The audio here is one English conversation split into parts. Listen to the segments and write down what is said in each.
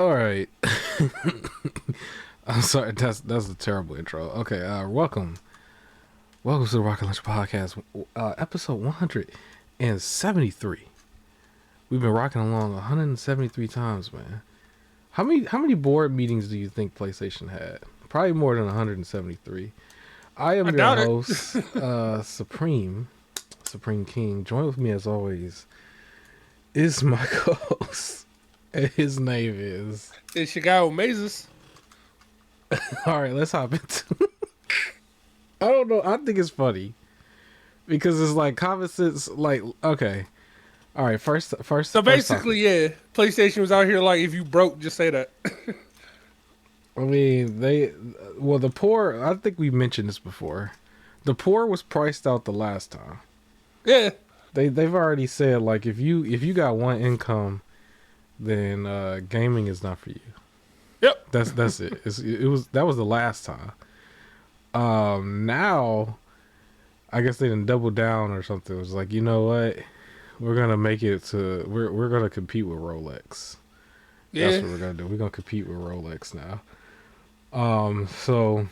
All right. I'm sorry. That's a terrible intro. Okay. Welcome to the Rocket Lunch Podcast, episode 173. We've been rocking along 173 times, man. How many board meetings do you think PlayStation had? Probably more than 173. I I am your doubt it. host, Supreme King. Join with me as always is my co-host. And his name is. It's Chicago Mazes. All right, let's hop into. I don't know. I think it's funny because it's like common sense. Like, okay, all right. First. So basically, yeah, PlayStation was out here like, if you broke, just say that. I mean, the poor. I think we mentioned this before. The poor was priced out the last time. Yeah. They've already said like if you got one income, then gaming is not for you. Yep. That's it. That was the last time. Now, I guess they didn't double down or something. It was like, you know what, we're gonna make it to we're gonna compete with Rolex. Yeah. That's what we're gonna do. We're gonna compete with Rolex now. So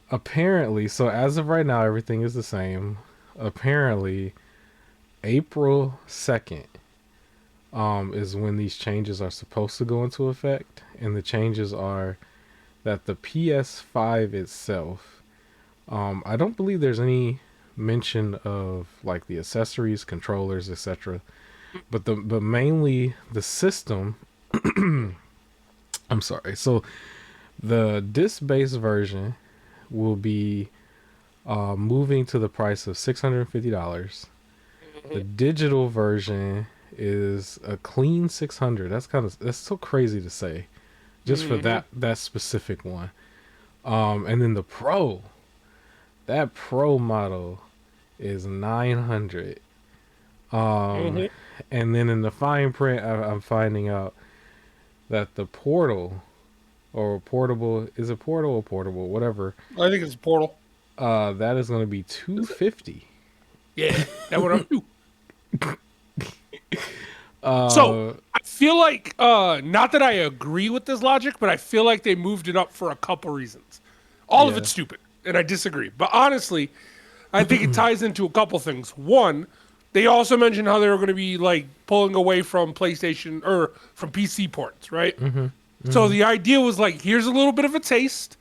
apparently, as of right now, everything is the same. Apparently, April 2nd, is when these changes are supposed to go into effect, and the changes are that the PS5 itself, I don't believe there's any mention of like the accessories, controllers, etc. But mainly the system. I'm sorry. So the disc-based version will be moving to the price of $650. The digital version is a clean 600. That's so crazy to say, just for that specific one. And then the that pro model is 900. And then in the fine print, I'm finding out that the portal or portable, is it portal or portable, whatever. I think it's a Portal. That is going to be 250. Yeah. That went up too. Uh, So I feel like, not that I agree with this logic, but I feel like they moved it up for a couple reasons. All of Yeah. it's stupid, and I disagree. But honestly, I think it ties into a couple things. One, they also mentioned how they were going to be like pulling away from PlayStation or from PC ports, right? So the idea was like, here's a little bit of a taste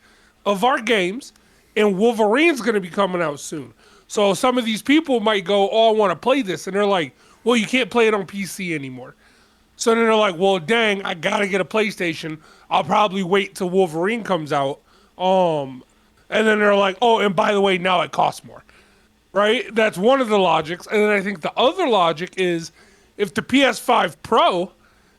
of our games, and Wolverine's going to be coming out soon. So some of these people might go, "Oh, I want to play this," and they're like, "Well, you can't play it on PC anymore." So then they're like, "Well, dang, I gotta get a PlayStation. I'll probably wait till Wolverine comes out." And then they're like, "Oh, and by the way, now it costs more." Right? That's one of the logics. And then I think the other logic is, if the PS5 Pro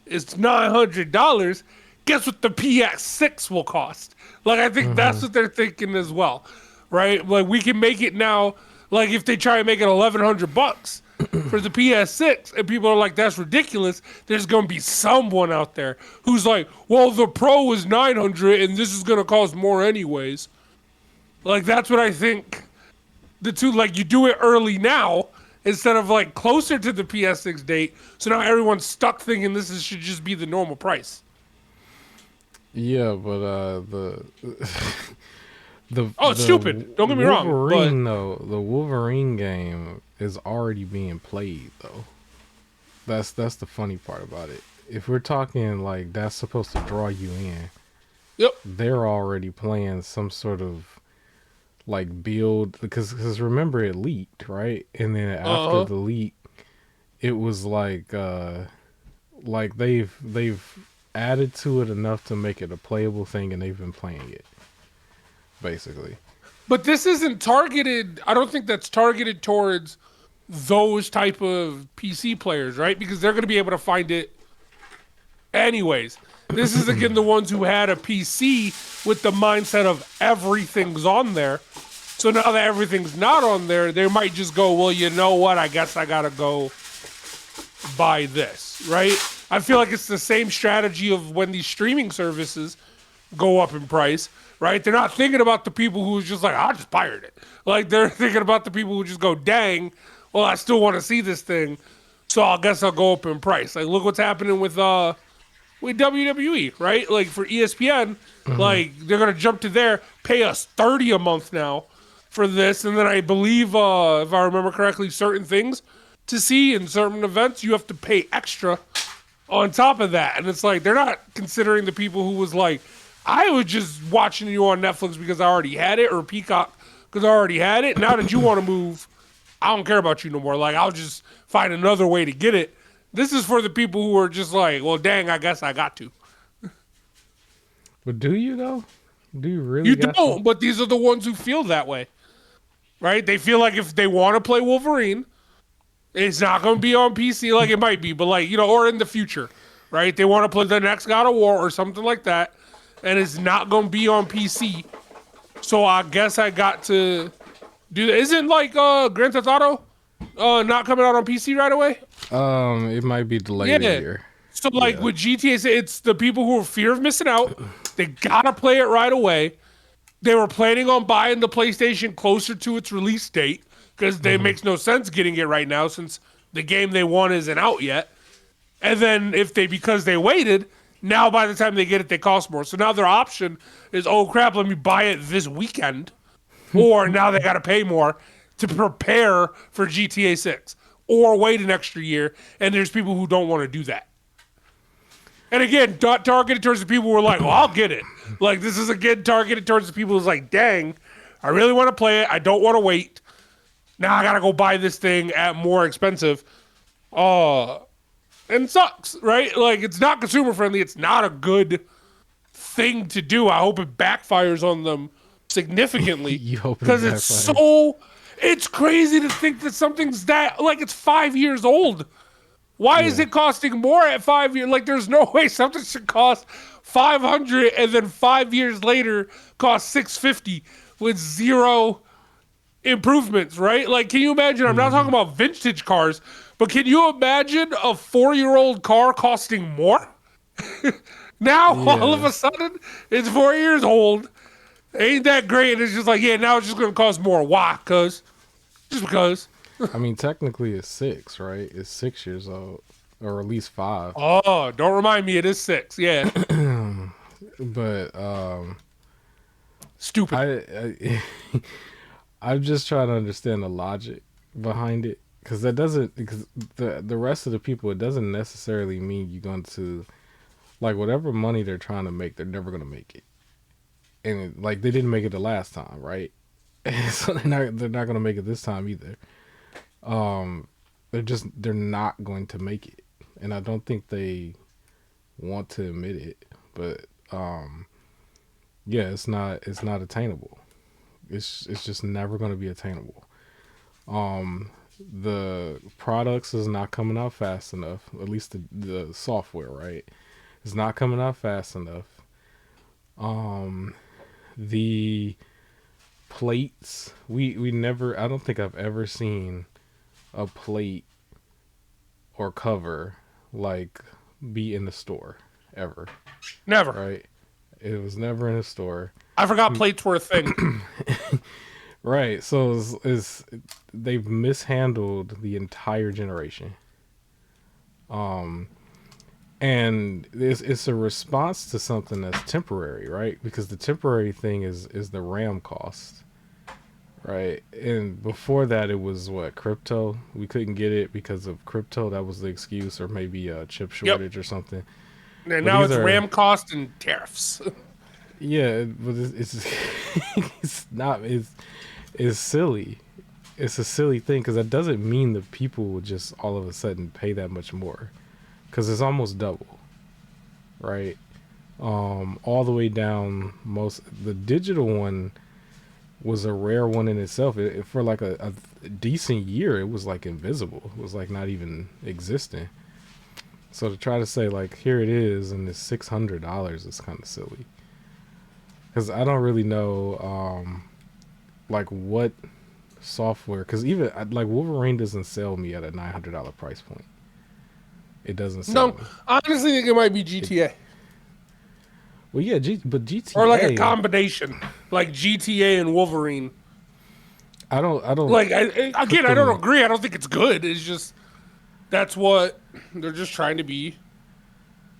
is $900, guess what the PS6 will cost? Like, I think that's what they're thinking as well, right? Like, we can make it now. Like, if they try to make it $1,100 for the PS6, and people are like, "That's ridiculous," there's gonna be someone out there who's like, "Well, the Pro is 900, and this is gonna cost more anyways." Like, that's what I think. The two, like, you do it early now instead of like closer to the PS6 date. So now everyone's stuck thinking should just be the normal price. Yeah, but It's stupid. Don't get me wrong. Wolverine though, the Wolverine game is already being played though. That's the funny part about it. If we're talking like that's supposed to draw you in, Yep. they're already playing some sort of like build, because remember it leaked, right? And then after the leak, it was like they've added to it enough to make it a playable thing, and they've been playing it basically. But this isn't targeted. I don't think that's targeted towards those type of PC players, right? Because they're going to be able to find it anyways. This is again the ones who had a PC with the mindset of everything's on there. So now that everything's not on there, they might just go, "Well, you know what? I guess I gotta go buy this," right? I feel like it's the same strategy of when these streaming services go up in price, right? They're not thinking about the people who's just like, "I'll just pirate it." Like, they're thinking about the people who just go, "Dang, well, I still want to see this thing, so I guess I'll go up in price." Like, look what's happening with with WWE, right? Like for ESPN, like they're gonna jump to there, pay us $30 a month now for this, and then I believe, if I remember correctly, certain things to see in certain events you have to pay extra on top of that, and it's like they're not considering the people who was like, I was just watching you on Netflix because I already had it, or Peacock because I already had it. Now that you want to move, I don't care about you no more. Like I'll just find another way to get it. This is for the people who are just like, well, dang, I guess I got to. But do you though? Do you really You got to? don't, but these are the ones who feel that way, right? They feel like if they want to play Wolverine, it's not going to be on PC, like it might be, but like, or in the future, right? They want to play the next God of War or something like that, and it's not going to be on PC. So I guess I got to do that. Isn't like Grand Theft Auto not coming out on PC right away? It might be delayed a Yeah. year. So like Yeah. with GTA, it's the people who are fear of missing out. They gotta play it right away. They were planning on buying the PlayStation closer to its release date because it makes no sense getting it right now since the game they want isn't out yet. And then because they waited, now by the time they get it, they cost more. So now their option is, oh crap, let me buy it this weekend. Or now they got to pay more to prepare for GTA 6 or wait an extra year. And there's people who don't want to do that. And again, targeted towards the people who are like, well, I'll get it. Like, this is again targeted towards the people who's like, dang, I really want to play it. I don't want to wait. Now I got to go buy this thing at more expensive. And sucks, right? Like, it's not consumer friendly. It's not a good thing to do. I hope it backfires on them significantly. You hope it because it's crazy to think that something's that, like, it's 5 years old. Why is it costing more at 5 years? Like, there's no way something should cost 500 and then 5 years later cost 650 with zero improvements, right? Like, can you imagine? I'm not talking about vintage cars, but can you imagine a 4-year-old car costing more? Now, all of a sudden, it's 4 years old. Ain't that great? And it's just like, yeah, now it's just going to cost more. Why? Just because. I mean, technically it's 6, right? It's 6 years old, or at least 5. Oh, don't remind me. It is 6. Yeah. But Stupid. I'm just trying to understand the logic behind it, because the rest of the people, it doesn't necessarily mean you're going to, like, whatever money they're trying to make, they're never going to make it. And like, they didn't make it the last time, right? So they're not going to make it this time either. They're not going to make it, and I don't think they want to admit it. But yeah, it's not attainable. It's just never going to be attainable. The products is not coming out fast enough. At least the software, right? It's not coming out fast enough. The plates, we never. I don't think I've ever seen a plate or cover like be in the store ever. Never. Right? It was never in a store. I forgot plates were a thing. Right. So they've mishandled the entire generation. And it's a response to something that's temporary, right? Because the temporary thing is the RAM cost. Right. And before that, it was what, crypto? We couldn't get it because of crypto. That was the excuse, or maybe a chip shortage or something. And now it's RAM cost and tariffs. Yeah, but it's it's not. It's silly. It's a silly thing, because that doesn't mean that people will just all of a sudden pay that much more, because it's almost double, right? All the way down. The digital one was a rare one in itself. For like a decent year, it was like invisible. It was like not even existing. So to try to say like, here it is and it's $600 is kind of silly, because I don't really know like what software, because even like Wolverine doesn't sell me at a $900 price point. It doesn't sell me. I honestly think it might be GTA. Well, yeah, but GTA, or like a combination, like GTA and Wolverine. I don't like. I don't agree. I don't think it's good. It's just that's what they're just trying to be.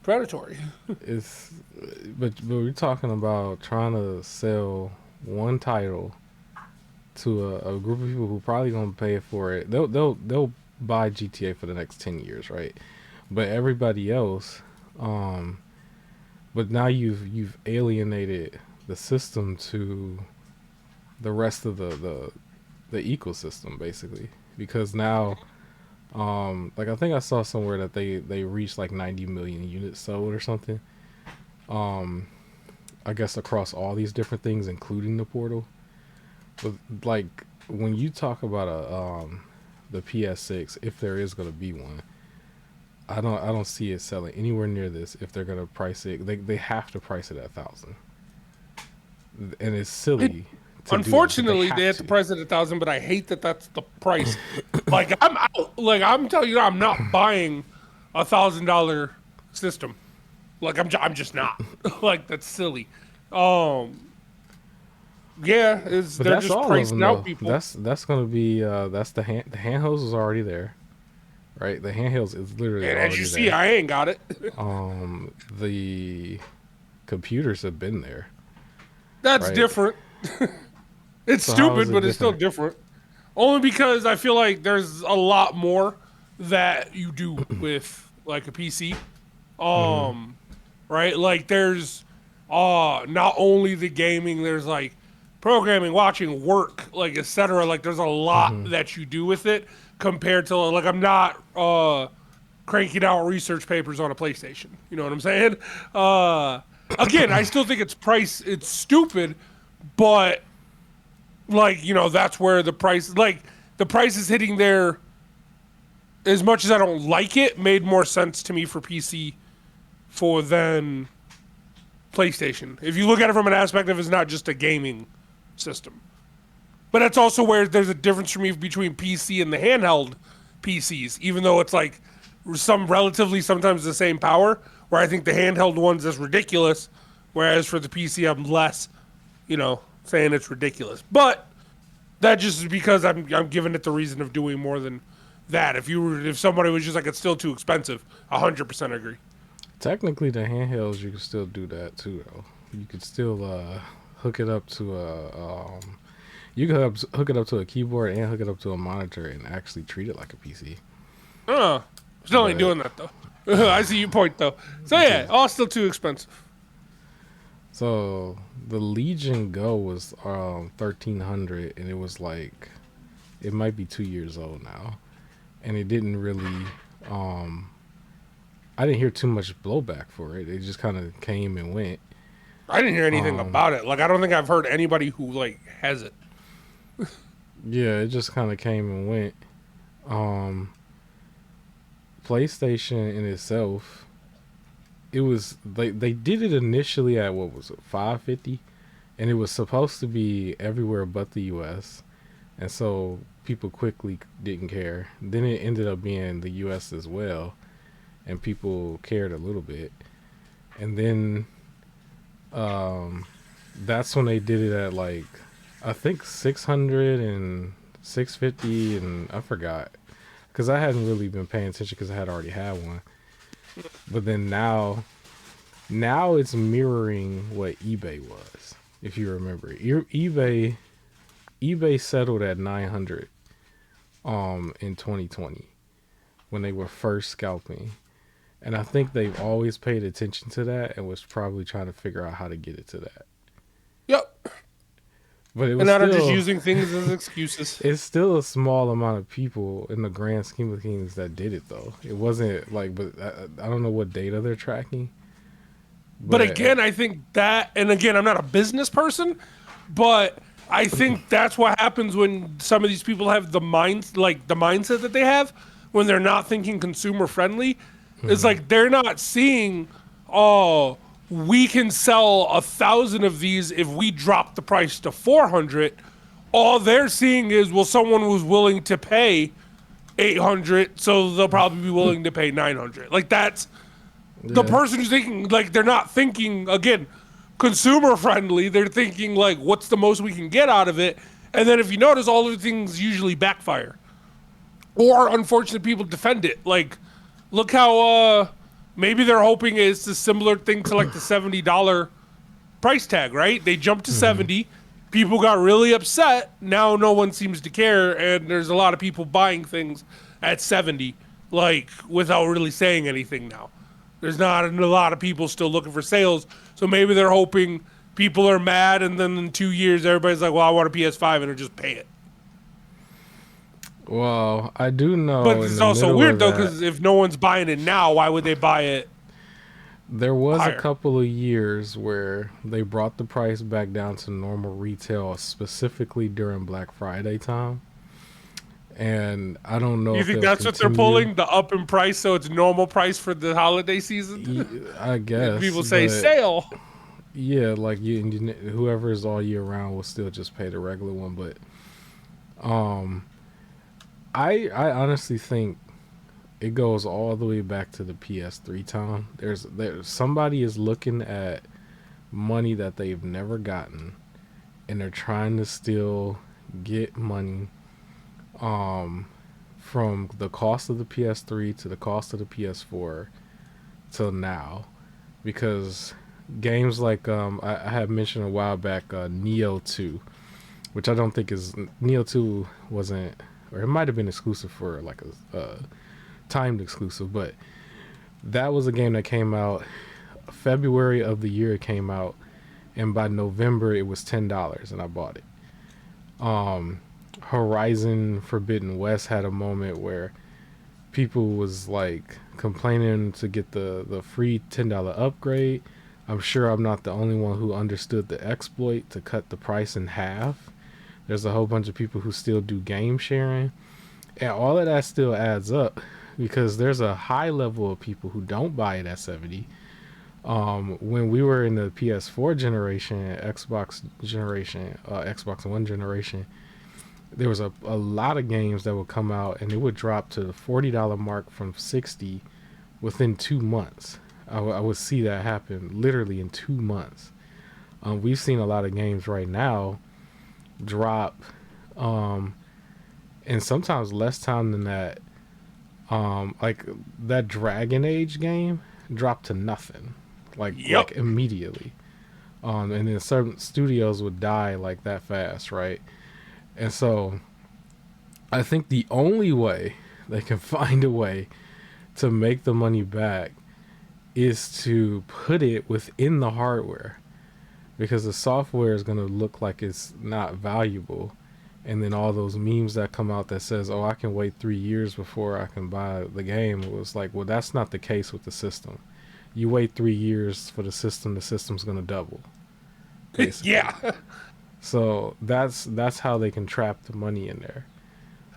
predatory. It's but we're talking about trying to sell one title to a group of people who probably gonna pay for it. They'll buy GTA for the next 10 years, right? But everybody else, um, but now you've alienated the system to the rest of the ecosystem basically because now like I think I saw somewhere that they reached like 90 million units sold or something. um I guess across all these different things including the portal. But like when you talk about a the PS6, if there is going to be one, I don't see it selling anywhere near this. If they're going to price it, they have to price it at 1,000, and it's silly to do that, but Unfortunately, they have to price it 1,000, but I hate that that's the price. Like I'm out. Like I'm telling you, I'm not buying $1,000 system. Like I'm just not. Like that's silly. Yeah, But they're that's just all of them pricing out though. people. That's gonna be that's the handhelds is already there, right? The handhelds is literally And as you already see, there. I ain't got it. The computers have been there, That's right? different. It's So how is stupid, it but it's still different? different. Only because I feel like there's a lot more that you do with like a PC. Mm-hmm. Right? Like there's not only the gaming, there's like programming, watching, work, like etc. Like there's a lot Mm-hmm. that you do with it compared to like I'm not cranking out research papers on a PlayStation. You know what I'm saying? Again, I still think it's stupid, but like, that's where the price is hitting there. As much as I don't like it, made more sense to me for PC for than PlayStation. If you look at it from an aspect of it's not just a gaming system. But that's also where there's a difference for me between PC and the handheld PCs, even though it's like some relatively sometimes the same power, where I think the handheld ones is ridiculous, whereas for the PC I'm less, saying it's ridiculous. But that just is because I'm giving it the reason of doing more than that. If somebody was just like it's still too expensive, 100% agree. Technically, the handhelds you can still do that too, though. You could still hook it up to you can hook it up to a keyboard and hook it up to a monitor and actually treat it like a PC. Still ain't But doing that though. I see your point though. So yeah, because all still too expensive. so the Legion Go was 1,300, and it was like it might be 2 years old now, and it didn't really um I didn't hear too much blowback for it. It just kind of came and went. I didn't hear anything Um, about it. Like I don't think I've heard anybody who like has it. yeah, it just kind of came and went. Um, PlayStation in itself, it was they did it initially at what was it 550, and it was supposed to be everywhere but the U.S. And so people quickly didn't care. Then it ended up being the U.S. as well, and people cared a little bit. And then that's when they did it at like I think 600 and 650, and I forgot because I hadn't really been paying attention because I had already had one. But then now it's mirroring what eBay was, if you remember. eBay settled at 900 in 2020 when they were first scalping. And I think they've always paid attention to that and was probably trying to figure out how to get it to that. Yep. But it And was now they're just still using things as excuses. it's still a small amount of people in the grand scheme of things that did it though. It wasn't like, but I don't know what data they're tracking. But But again, I think that, and again, I'm not a business person, but I think that's what happens when some of these people have the mindset that they have when they're not thinking consumer friendly. It's like they're not seeing, oh, we can sell 1,000 of these if we drop the price to 400. All they're seeing is, well, someone was willing to pay 800, so they'll probably be willing to pay 900. Like that's the yeah, person who's thinking, like they're not thinking again consumer friendly. They're thinking like what's the most we can get out of it. And then if you notice, all of the things usually backfire or unfortunate people defend it. Like look how Maybe they're hoping it's a similar thing to like the $70 price tag, right? They jumped to Mm-hmm. 70. People got really upset. Now no one seems to care, and there's a lot of people buying things at 70, like without really saying anything now. There's not a lot of people still looking for sales, so maybe they're hoping people are mad, and then in 2 years everybody's like, "Well, I want a PS5," and they'll just pay it. Well, I do But know in it's the also middle weird of though, that, because if no one's buying it now, why would they buy it there was a higher? couple of years where they brought the price back down to normal retail, specifically during Black Friday time. And I don't know You if think they'll that's what they're continue. pulling? The up in price so it's normal price for the holiday season? I guess, People say but sale. yeah, like whoever is all year round will still just pay the regular one. But um, I honestly think it goes all the way back to the PS3 time. There's somebody is looking at money that they've never gotten, and they're trying to still get money um from the cost of the PS3 to the cost of the PS4 till now, because games like I had mentioned a while back Neo 2, which I don't think is Neo 2 wasn't, or it might have been exclusive for like a timed exclusive, but that was a game that came out February of the year it came out, and by November it was $10 and I bought it. Um Horizon Forbidden West had a moment where people was like complaining to get the free $10 upgrade. I'm sure I'm not the only one who understood the exploit to cut the price in half. There's a whole bunch of people who still do game sharing, and all of that still adds up because there's a high level of people who don't buy it at 70. When we were in the PS4 generation, Xbox One generation, there was a lot of games that would come out and it would drop to the $40 mark from 60 within 2 months. I would see that happen literally in 2 months. We've seen a lot of games right now drop um, in sometimes less time than that. Like that Dragon Age game dropped to nothing, like Yep. immediately. And then certain studios would die like that fast, right? And so I think the only way they can find a way to make the money back is to put it within the hardware, because the software is going to look like it's not valuable. And then all those memes that come out that says, "Oh, I can wait 3 years before I can buy the game," it was like, well, that's not the case with the system. You wait 3 years for the system's going to double, basically. Yeah. So that's how they can trap the money in there.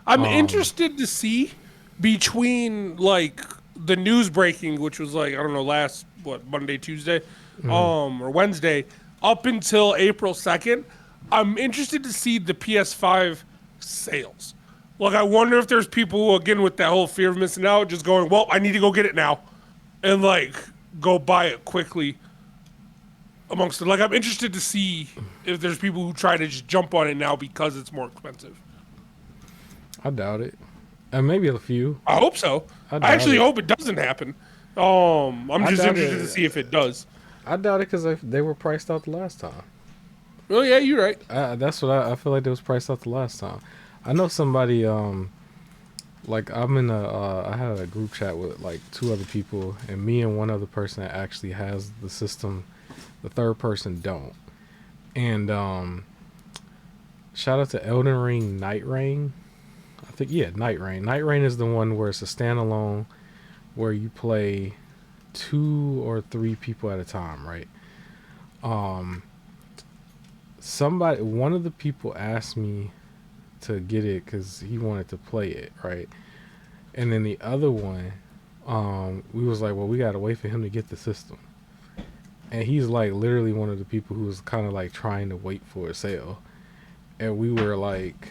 I'm Um, interested to see between like the news breaking, which was like, I don't know, last what, Monday, Tuesday, mhm. or Wednesday, up until April 2nd. I'm interested to see the PS5 sales. Like, I wonder if there's people who, again, with that whole fear of missing out, just going, well, I need to go get it now, and like go buy it quickly amongst it. Like, I'm interested to see if there's people who try to just jump on it now because it's more expensive. I doubt it. And maybe a few. I hope so. I I doubt actually it. hope it doesn't happen. I'm I just doubt interested to it. see if it does. I doubt it because they were priced out the last time. Oh yeah, you're right. That's what I feel like they was priced out the last time. I know somebody like I'm in a I had a group chat with like two other people, and me and one other person that actually has the system. The third person don't. And shout out to Elden Ring Night Rain. I think, yeah, Night Rain. Night Rain is the one where it's a standalone where you play two or three people at a time, right? Um one of the people asked me to get it because he wanted to play it, right? And then the other one, we was like, well, we gotta wait for him to get the system. And he's like literally one of the people who was kind of like trying to wait for a sale. And we were like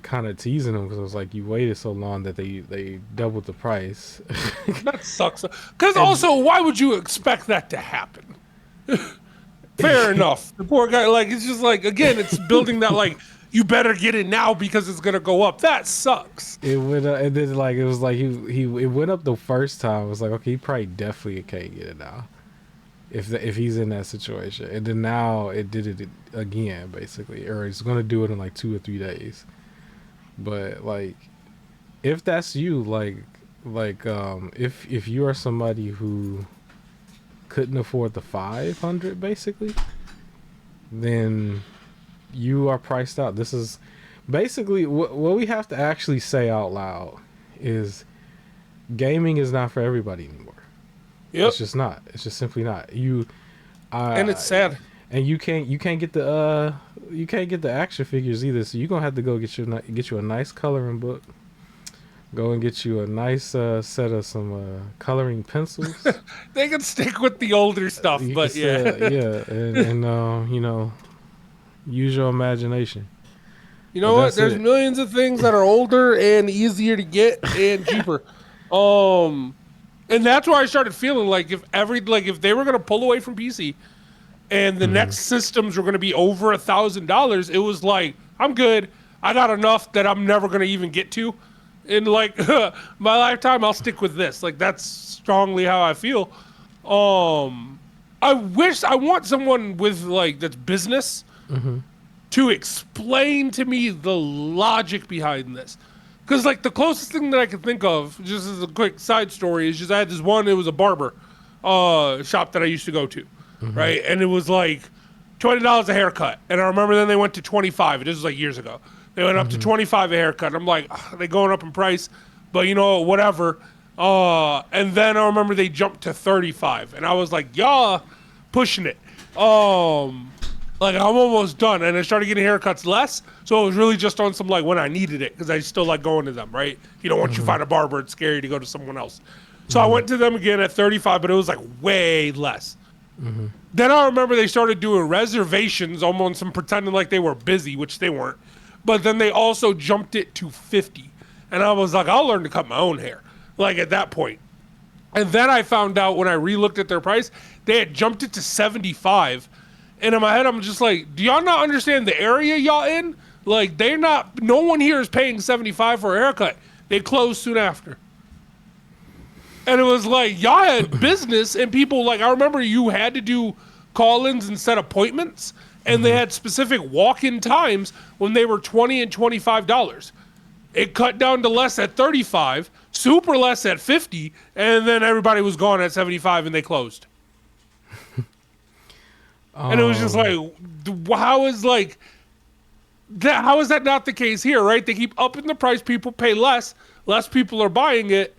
kind of teasing him because it was like, you waited so long that they doubled the price. That sucks. Because And also, why would you expect that to happen? Fair enough. The poor guy, like, it's just like, again, it's building that, like, you better get it now because it's gonna go up. That sucks. It went up, and then like it was like he it went up the first time. It was like, okay, he probably definitely can't get it now if he's in that situation. And then now it did it again basically, or it's gonna do it in like 2 or 3 days. But like if that's you, if you are somebody who couldn't afford the 500 basically, then you are priced out. This is basically what we have to actually say out loud is gaming is not for everybody anymore. Yep. It's just not. It's just simply not. And it's sad. And you can't get the action figures either. So you're gonna have to go get you a nice coloring book. Go and get you a nice set of some coloring pencils. They can stick with the older stuff, but yeah. Yeah, and use your imagination. You know But what? that's There's it. millions of things that are older and easier to get and cheaper. And that's why I started feeling like if they were gonna pull away from PC and the next systems were gonna be over $1,000, it was like, I'm good. I got enough that I'm never gonna even get to. In like my lifetime, I'll stick with this. Like that's strongly how I feel. I want someone with like that's business to explain to me the logic behind this. Because like the closest thing that I can think of, just as a quick side story, is just I had this one. It was a barber shop that I used to go to, right? And it was like $20 a haircut, and I remember then they went to 25. This was like years ago. They went up to 25 a haircut. I'm like, they're going up in price, but you know whatever. And then I remember they jumped to 35, and I was like, y'all pushing it. Like I'm almost done, and I started getting haircuts less, so it was really just on some like when I needed it because I still like going to them, right? You know, once you find a barber, it's scary to go to someone else. So I went to them again at 35, but it was like way less. Then I remember they started doing reservations, almost some pretending like they were busy, which they weren't. But then they also jumped it to 50, and I was like, I'll learn to cut my own hair. Like at that point. And then I found out when I re-looked at their price, they had jumped it to 75. And in my head, I'm just like, do y'all not understand the area y'all in? Like, no one here is paying 75 for a haircut. They closed soon after. And it was like, y'all had business and people, like, I remember you had to do call-ins and set appointments. And they had specific walk-in times when they were $20 and $25. It cut down to less at 35, super less at 50, and then everybody was gone at 75 and they closed. And it was just like, how is that not the case here, right? They keep upping the price, people pay less people are buying it,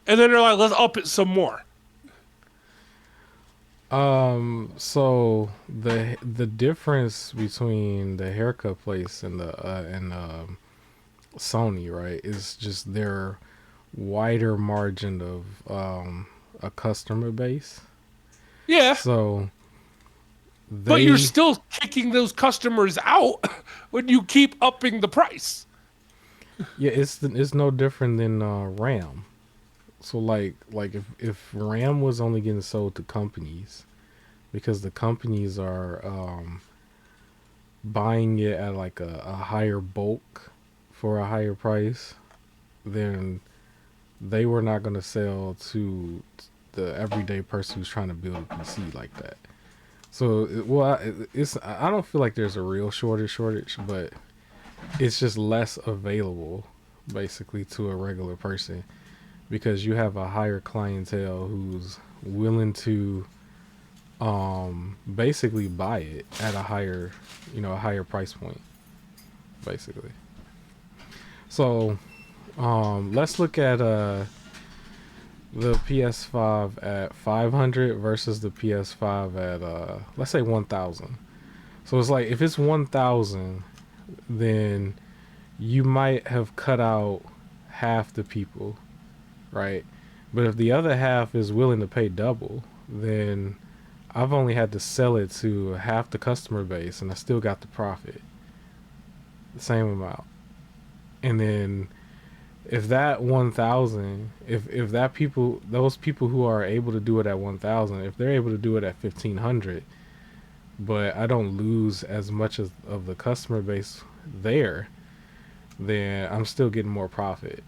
and then they're like, let's up it some more. So the difference between the haircut place and Sony, right, is just their wider margin of a customer base. Yeah. So But you're still kicking those customers out when you keep upping the price. Yeah, it's no different than RAM. So like if RAM was only getting sold to companies, because the companies are buying it at like a higher bulk for a higher price, then they were not going to sell to the everyday person who's trying to build a PC like that. So, I don't feel like there's a real shortage, but it's just less available, basically, to a regular person, because you have a higher clientele who's willing to, basically buy it at a higher price point, basically. So, let's look at the PS5 at 500 versus the PS5 at let's say 1,000. So it's like if it's 1,000, then you might have cut out half the people, right? But if the other half is willing to pay double, then I've only had to sell it to half the customer base and I still got the profit, the same amount. And then if that 1,000, if those people who are able to do it at 1,000, if they're able to do it at 1,500, but I don't lose as much of the customer base there, then I'm still getting more profit.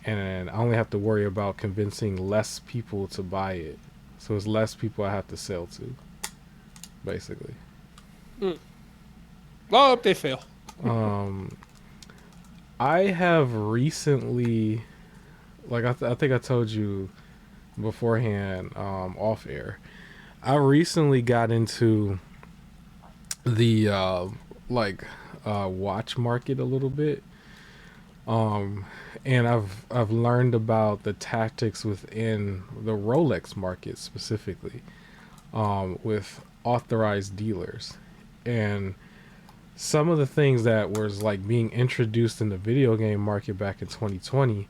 And I only have to worry about convincing less people to buy it. So it's less people I have to sell to, basically. Mm. Well, if they fail. Um, I have recently, like I think I told you beforehand, off air. I recently got into the like watch market a little bit. Um, and I've learned about the tactics within the Rolex market specifically, with authorized dealers, and some of the things that was like being introduced in the video game market back in 2020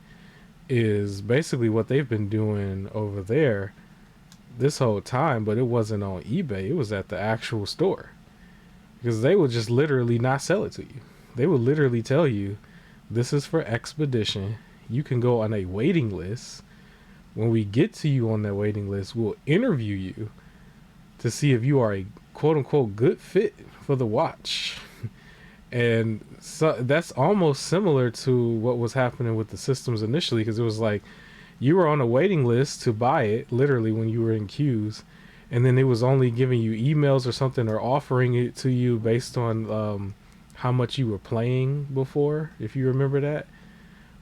is basically what they've been doing over there this whole time, but it wasn't on eBay. It was at the actual store, because they would just literally not sell it to you. They would literally tell you, this is for expedition. You can go on a waiting list. When we get to you on that waiting list, we'll interview you to see if you are a quote unquote good fit for the watch. And so that's almost similar to what was happening with the systems initially, because it was like you were on a waiting list to buy it literally when you were in queues, and then it was only giving you emails or something, or offering it to you based on how much you were playing before, if you remember that.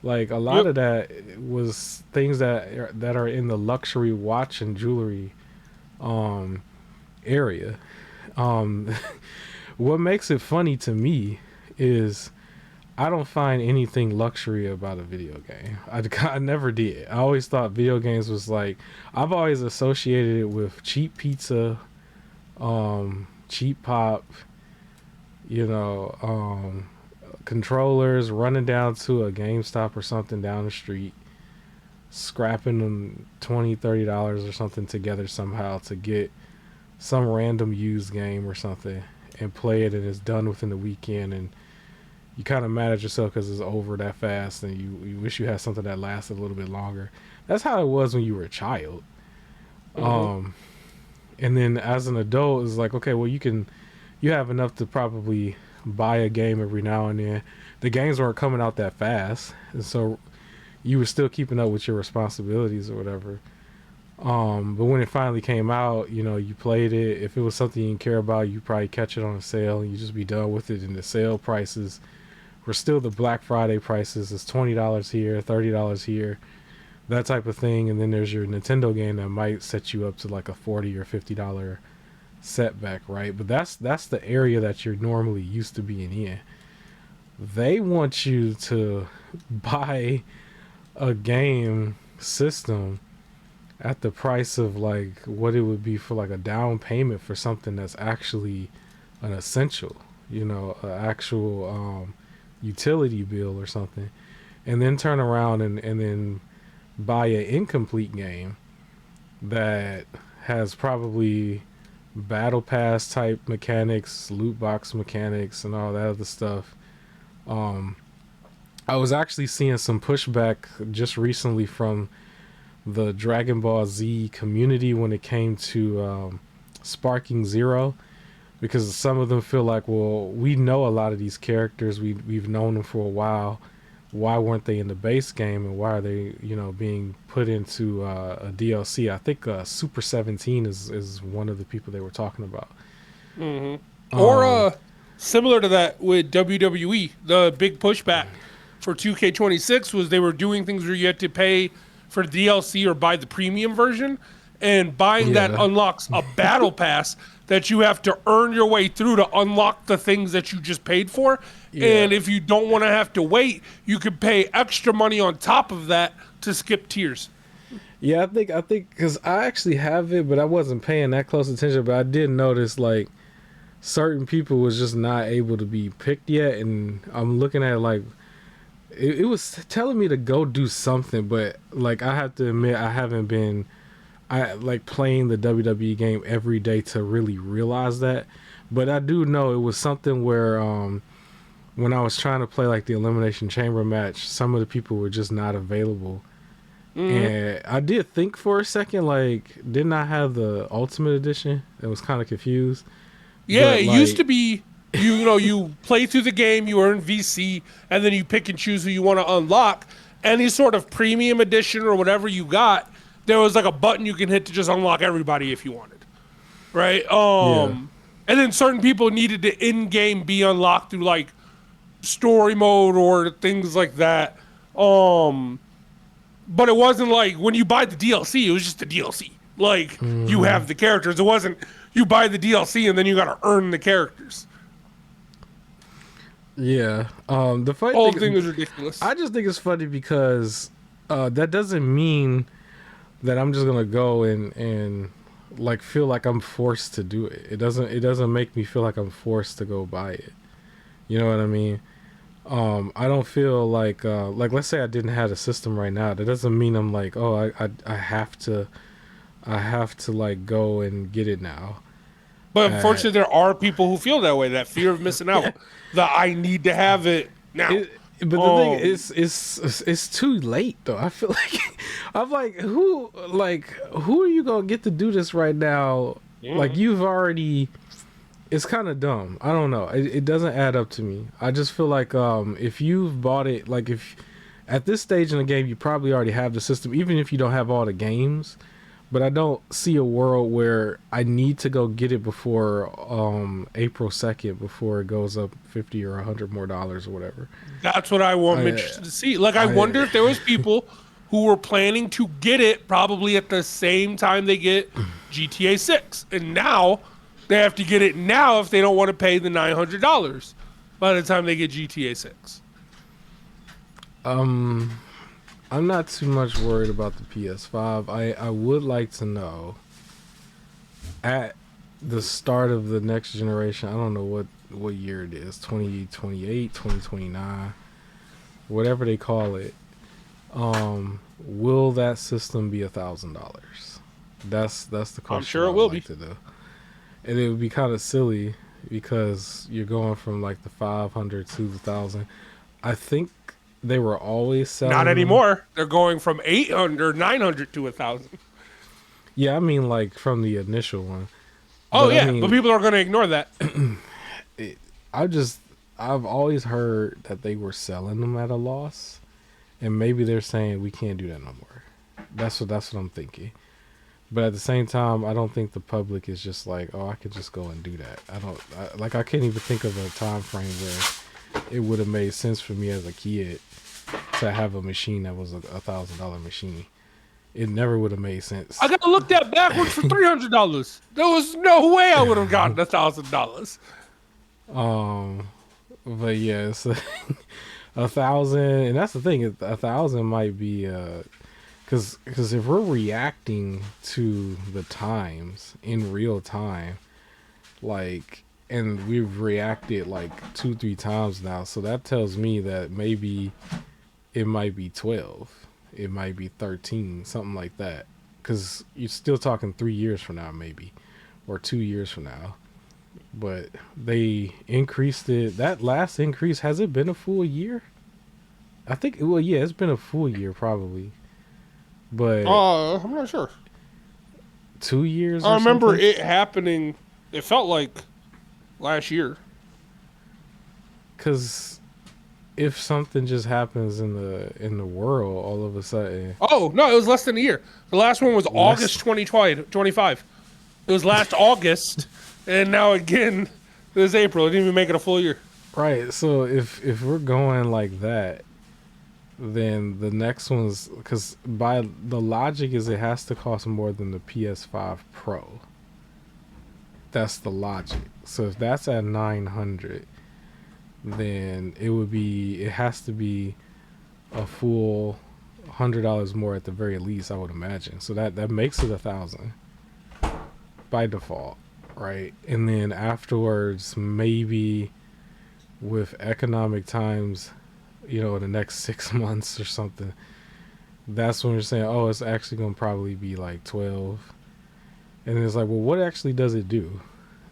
Like a lot Yep. of that was things that are in the luxury watch and jewelry um area. um what makes it funny to me is I don't find anything luxury about a video game. I never did. I always thought video games was like, I've always associated it with cheap pizza, cheap pop, you know, controllers, running down to a GameStop or something down the street, scrapping them $20, $30 or something together somehow to get some random used game or something and play it, and it's done within the weekend, and you kind of mad at yourself because it's over that fast, and you wish you had something that lasted a little bit longer. That's how it was when you were a child. Mm-hmm. And then as an adult, it's like, okay, well, you have enough to probably buy a game every now and then. The games weren't coming out that fast, and so you were still keeping up with your responsibilities or whatever. But when it finally came out, you played it. If it was something you didn't care about, you probably catch it on a sale and you just be done with it. And the sale prices were still the Black Friday prices. It's $20 here, $30 here, that type of thing. And then there's your Nintendo game that might set you up to like a $40 or $50 setback, right? But that's the area that you're normally used to being in. They want you to buy a game system at the price of like what it would be for like a down payment for something that's actually an essential, an actual utility bill or something, and then turn around and then buy an incomplete game that has probably battle pass type mechanics, loot box mechanics, and all that other stuff. I was actually seeing some pushback just recently from the Dragon Ball Z community when it came to Sparking Zero, because some of them feel like, well, we know a lot of these characters, we've known them for a while. Why weren't they in the base game, and why are they, being put into a DLC? I think Super 17 is one of the people they were talking about. Mm-hmm. Or Um, similar to that with WWE, the big pushback for 2K26 was they were doing things where you had to pay for DLC or buy the premium version, and buying that yeah, unlocks a battle pass that you have to earn your way through to unlock the things that you just paid for. yeah, And if you don't want to have to wait, you could pay extra money on top of that to skip tiers. yeah. I think because I actually have it, but I wasn't paying that close attention. But I did notice like certain people was just not able to be picked yet, and I'm looking at it like it was telling me to go do something, but like I have to admit I haven't been I like playing the WWE game every day to really realize that. But I do know it was something where when I was trying to play like the Elimination Chamber match, some of the people were just not available. Mm-hmm. And I did think for a second, like, didn't I have the Ultimate Edition? I was kind of confused. Yeah, But it used to like, be You play through the game, you earn VC, and then you pick and choose who you want to unlock. Any sort of premium edition or whatever you got, there was like a button you can hit to just unlock everybody if you wanted, right? Yeah. And then certain people needed to in-game be unlocked through like story mode or things like that. But it wasn't like when you buy the DLC, it was just the DLC. Like you have the characters. It wasn't you buy the DLC and then you got to earn the characters. Yeah. The funny Whole thing, thing is ridiculous. I just think it's funny because that doesn't mean that I'm just gonna go and like feel like I'm forced to do it. It doesn't make me feel like I'm forced to go buy it. You know what I mean? I don't feel like let's say I didn't have a system right now. That doesn't mean I'm like, oh, I have to like go and get it now. But unfortunately, there are people who feel that way. That fear of missing out. That I need to have it now. But the thing is, it's too late though. I feel like I'm like who are you gonna get to do this right now? Like you've already. It's kind of dumb. I don't know. It doesn't add up to me. I just feel like if you've bought it, like if at this stage in the game you probably already have the system, even if you don't have all the games. But I don't see a world where I need to go get it before April 2nd before it goes up $50 or $100 more or whatever. That's what I'm interested to see. Like, I wonder if there was people who were planning to get it probably at the same time they get GTA 6. And now they have to get it now if they don't want to pay the $900 by the time they get GTA 6. I'm not too much worried about the PS5. I would like to know at the start of the next generation, I don't know what year it is, 2028, 2029, whatever they call it, will that system be $1,000? That's the question. I'm sure it will be. To do. And it would be kind of silly because you're going from like the 500 to the 1,000. I think they were always selling. Not anymore. They're going from 800, 900 to 1,000. Yeah, I mean like from the initial one. Oh yeah, but people are going to ignore that. I've always heard that they were selling them at a loss, and maybe they're saying we can't do that no more. That's what I'm thinking. But at the same time, I don't think the public is just like, oh, I could just go and do that. I can't even think of a time frame where it would have made sense for me as a kid to have a machine that was $1,000 machine. It never would have made sense. I gotta look that backwards for $300. There was no way I would have gotten $1,000. But yeah, it's 1,000, and that's the thing. 1,000 might be because if we're reacting to the times in real time, like, and we've reacted like 2-3 times now, so that tells me that maybe it might be 12, it might be 13, something like that. Because you're still talking 3 years from now, maybe, or 2 years from now. But they increased it. That last increase, has it been a full year? I think, well, yeah, it's been a full year probably. But I'm not sure. 2 years. I remember something? it happening. It felt like last year. Because if something just happens in the world all of a sudden. Oh no, it was less than a year. The last one was August 2025. It was last August, and now again this April. It didn't even make it a full year. Right. So if we're going like that, then the next one's, because by the logic is it has to cost more than the PS5 Pro. That's the logic. So if that's at 900, then it has to be a full $100 more at the very least, I would imagine. So that makes it 1,000 by default, right? And then afterwards, maybe with economic times, in the next 6 months or something, that's when you're saying, oh, it's actually going to probably be like 12. And it's like, well, what actually does it do?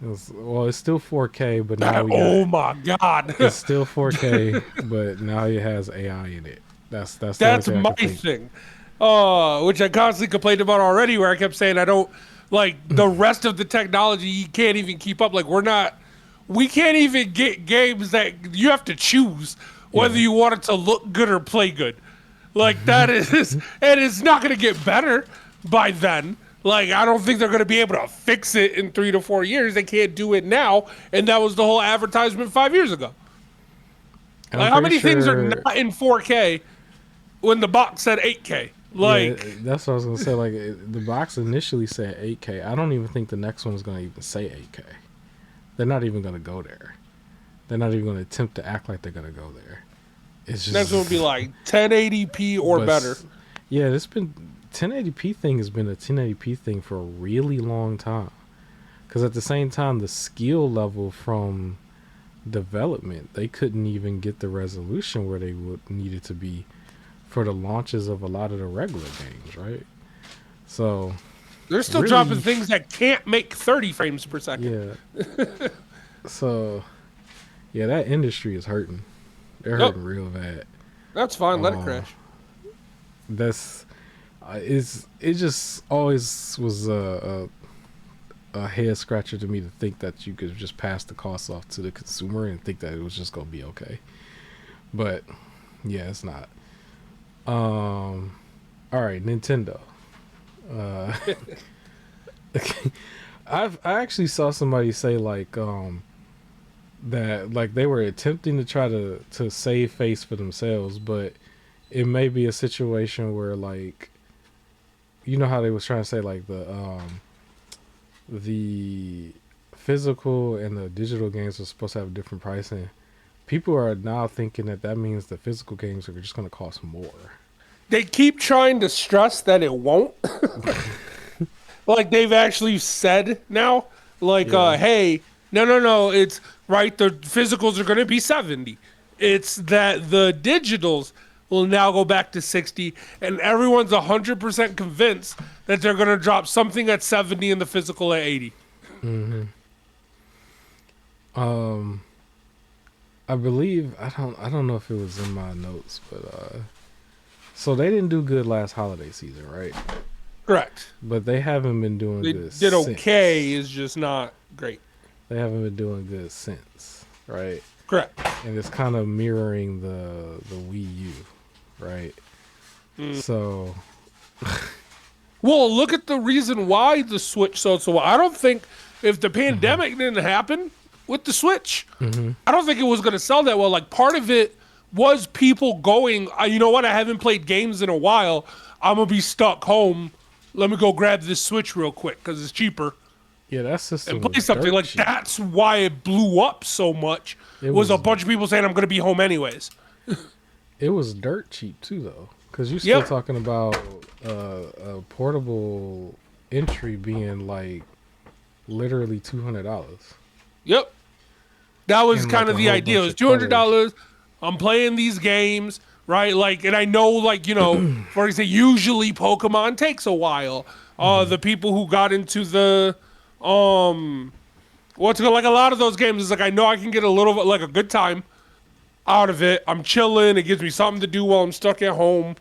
It's still 4K, but now oh my god, it's still 4K, but now it has AI in it. That's my thing. Which I constantly complained about already, where I kept saying I don't like the rest of the technology. You can't even keep up. Like we're we can't even get games that you have to choose whether Yeah. you want it to look good or play good. Like that is, and it's not going to get better by then. Like I don't think they're going to be able to fix it in 3 to 4 years. They can't do it now, and that was the whole advertisement 5 years ago. I'm Like how pretty many things are sure. not in 4K when the box said 8K? Yeah, Like that's what I was gonna say. Like the box initially said 8K. I don't even think the next one's gonna even say 8K. They're not even gonna go there. They're not even gonna attempt to act like they're gonna go there. It's next one would be just, like 1080p or but better. yeah, it's been 1080p thing has been a 1080p thing for a really long time. Because at the same time, the skill level from development, they couldn't even get the resolution where they would needed to be for the launches of a lot of the regular games, right? So They're still dropping really, things that can't make 30 frames per second. yeah. So yeah, that industry is hurting. They're Yep, hurting real bad. that's fine. Let it Uh, crash. that's it just always was a head scratcher to me to think that you could just pass the cost off to the consumer and think that it was just gonna be okay. But yeah, it's not. All right, Nintendo. Uh, I actually saw somebody say like that like they were attempting to try to save face for themselves, but it may be a situation where like you know how they was trying to say like the physical and the digital games are supposed to have different pricing. People are now thinking that that means the physical games are just going to cost more. They keep trying to stress that it won't. Like they've actually said now, like, Yeah. hey, no, it's right. The physicals are going to be 70. It's that the digitals will now go back to 60, and everyone's 100% convinced that they're going to drop something at 70 and the physical at 80. Um, I believe I don't know if it was in my notes, but so they didn't do good last holiday season, right? Correct. But they haven't been doing They good did okay, since. is just not great. They haven't been doing good since, right? Correct. And it's kind of mirroring the Wii U, right? So Well, look at the reason why the Switch sold so well. I don't think if the pandemic didn't happen with the Switch, I don't think it was going to sell that well. Like part of it was people going, you know what? I haven't played games in a while. I'm gonna be stuck home. Let me go grab this Switch real quick because it's cheaper yeah, that and system play was something. dirt Like cheap. that's why it blew up so much. It Was a was bunch of people saying I'm gonna be home anyways. it was dirt cheap too though, because you're still Yep. talking about a portable entry being like literally $200 Yep. That was and like kind of a the whole idea. It bunch was of colors. $200. I'm playing these games, right? Like, and I know, like, for example, usually Pokemon takes a while. The people who got into the, what's it called? Like a lot of those games is like I know I can get a little bit like a good time out of it. I'm chilling. It gives me something to do while I'm stuck at home.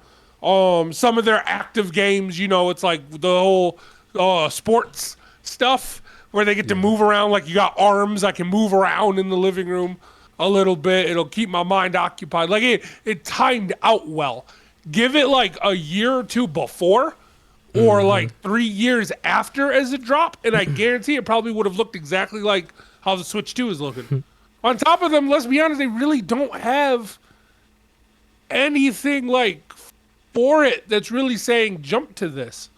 Some of their active games, it's like the whole sports stuff where they get to Yeah. move around. Like you got arms, I can move around in the living room a little bit. It'll keep my mind occupied. Like it timed out well. Give it like a year or two before, or like 3 years after as a drop, and I guarantee it probably would have looked exactly like how the Switch 2 is looking. On top of them, let's be honest, they really don't have anything like for it that's really saying jump to this.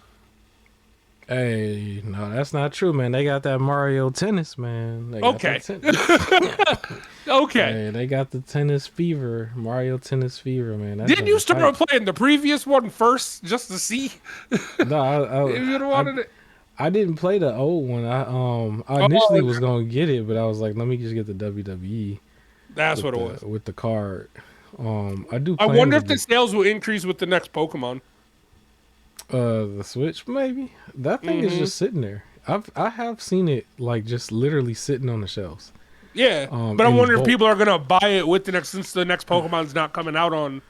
Hey, no, that's not true, man. They got that Mario Tennis, man. They got that Okay. tennis. Okay. Hey, they got the tennis fever, Mario Tennis fever, man. That Didn't joint you is tight. start playing the previous one first just to see No, if you'd I wanted it? I didn't play the old one. I Oh, initially was gonna get it, but I was like, let me just get the WWE that's what it was. with the card. I do I plan wonder to if the get sales will increase with the next Pokemon. the Switch. Maybe that thing is just sitting there. I have seen it like just literally sitting on the shelves. Yeah, but I In wonder if bulk. people are gonna buy it with the next since the next Pokemon's not coming out on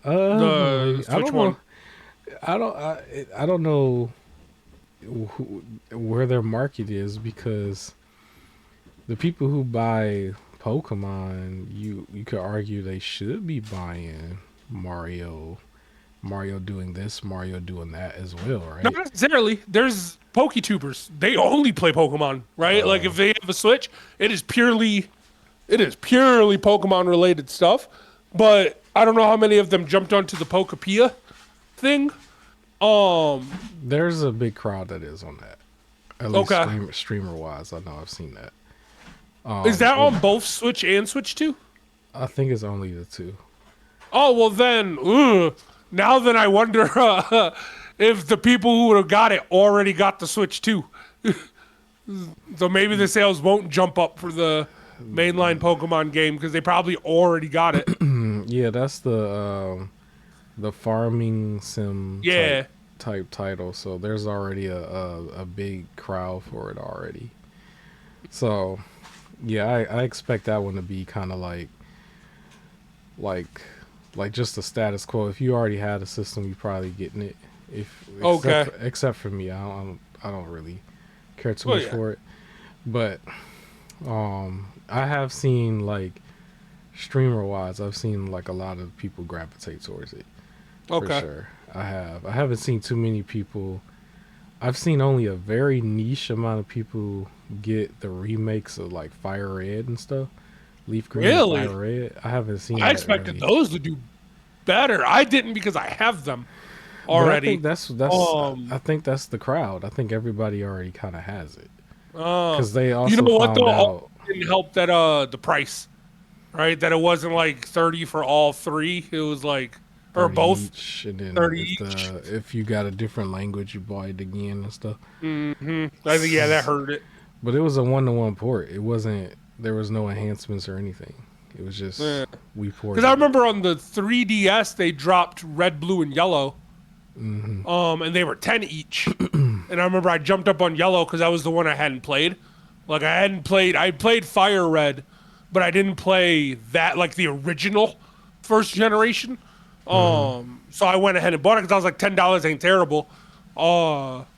the I Switch don't know. one. I don't know where their market is because the people who buy Pokemon, you could argue they should be buying Mario, Mario doing this, Mario doing that as well, Not right? necessarily. There's PokeTubers. They only play Pokemon, right? Like if they have a Switch, it is purely Pokemon related stuff. But I don't know how many of them jumped onto the Pokepia thing. Um, There's a big crowd that is on that. At least okay. streamer wise, I know I've seen that. Is that It, on both Switch and Switch 2? I think it's only the two. Oh, well then, now then I wonder if the people who would have got it already got the Switch 2. So maybe the sales won't jump up for the mainline Pokemon game because they probably already got it. Yeah, that's the farming sim Yeah. type title. So there's already a big crowd for it already. So yeah, I expect that one to be kind of like like just the status quo. If you already had a system, you probably getting it. If Okay. except for me, I don't really care too Well, much yeah. for it. But I have seen like streamer wise, I've seen like a lot of people gravitate towards it for Okay. sure. I haven't seen too many people. I've seen only a very niche amount of people get the remakes of like Fire Red and stuff. Leaf Green and Really? Fire Red. I haven't seen I that expected really. those to do better. I didn't because I have them But I already. think that's Um, I think that's the crowd. I think everybody already kind of has it uh, because they you also know what though? found Also out. didn't help that the price, right? That it wasn't like 30 for all three. It was like, or 30 both each, and then 30 if each. you got a different language, you buy it again and stuff. I think yeah, that hurt it. But it was a 1-to-1 port. It wasn't. There was no enhancements or anything. It was just Because we I ported it. remember on the 3DS they dropped red, blue, and yellow. And they were 10 each. And I remember I jumped up on yellow because that was the one I hadn't played. Like I played Fire Red, but I didn't play that like the original first generation. So I went ahead and bought it because I was like $10 ain't terrible.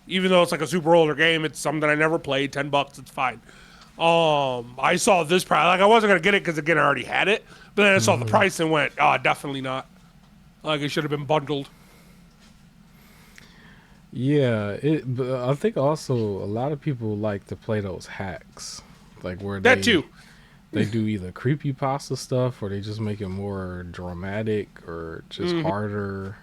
Even though it's like a super older game, it's something I never played. $10, it's fine. I saw this price. Like I wasn't gonna get it because again I already had it, but then I saw the price and went, definitely not. Like it should have been bundled. Yeah, but I think also a lot of people like to play those hacks, like where That too. they do either creepy pasta stuff or they just make it more dramatic or just harder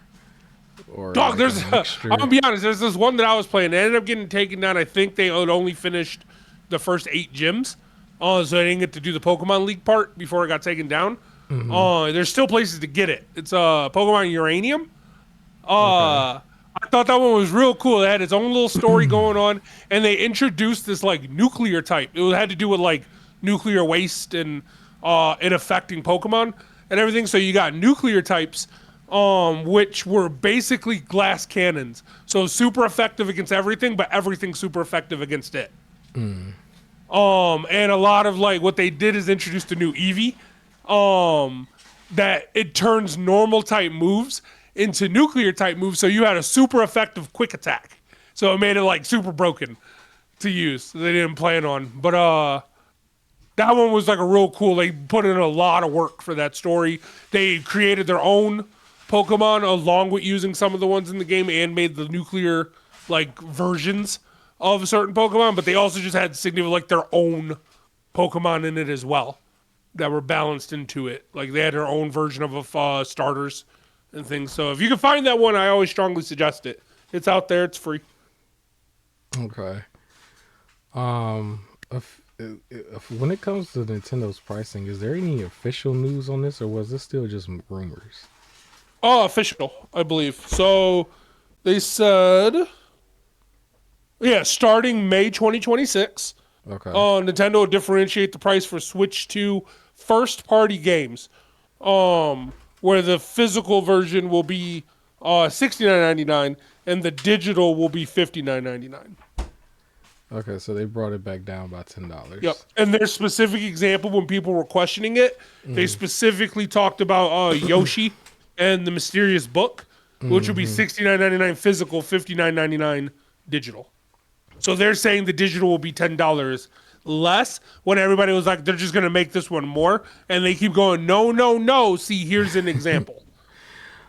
or Dog, like a there's I'm mixture. gonna be honest. There's this one that I was playing. It ended up getting taken down. I think they had only finished the first 8 gyms. So I didn't get to do the Pokemon League part before it got taken down. There's still places to get it. It's Pokemon Uranium. Okay. I thought that one was real cool. It had its own little story going on, and they introduced this like nuclear type. It had to do with like nuclear waste and it affecting Pokemon and everything. So you got nuclear types, which were basically glass cannons. So super effective against everything, but everything super effective against it. And a lot of like what they did is introduced a new Eevee, that it turns normal type moves into nuclear type moves. So you had a super effective quick attack. So it made it like super broken to use. They didn't plan on, but that one was like a real cool. They put in a lot of work for that story. They created their own Pokemon along with using some of the ones in the game and made the nuclear like versions of certain Pokemon, but they also just had significant like their own Pokemon in it as well that were balanced into it. Like they had their own version of starters and things. So if you can find that one, I always strongly suggest it. It's out there. It's free. Okay. When it comes to Nintendo's pricing, is there any official news on this, or was this still just rumors? Oh, official, I believe. So they said, yeah, starting May 2026, Okay. Nintendo will differentiate the price for Switch 2 first-party games, where the physical version will be $69.99 and the digital will be $59.99. Okay, so they brought it back down by Yep. $10. And their specific example, when people were questioning it, they specifically talked about Yoshi and the Mysterious Book, which would be $69.99 physical, $59.99 digital. So they're saying the digital will be $10. less when everybody was like, they're just going to make this one more. And they keep going, no, no, no. See, here's an example.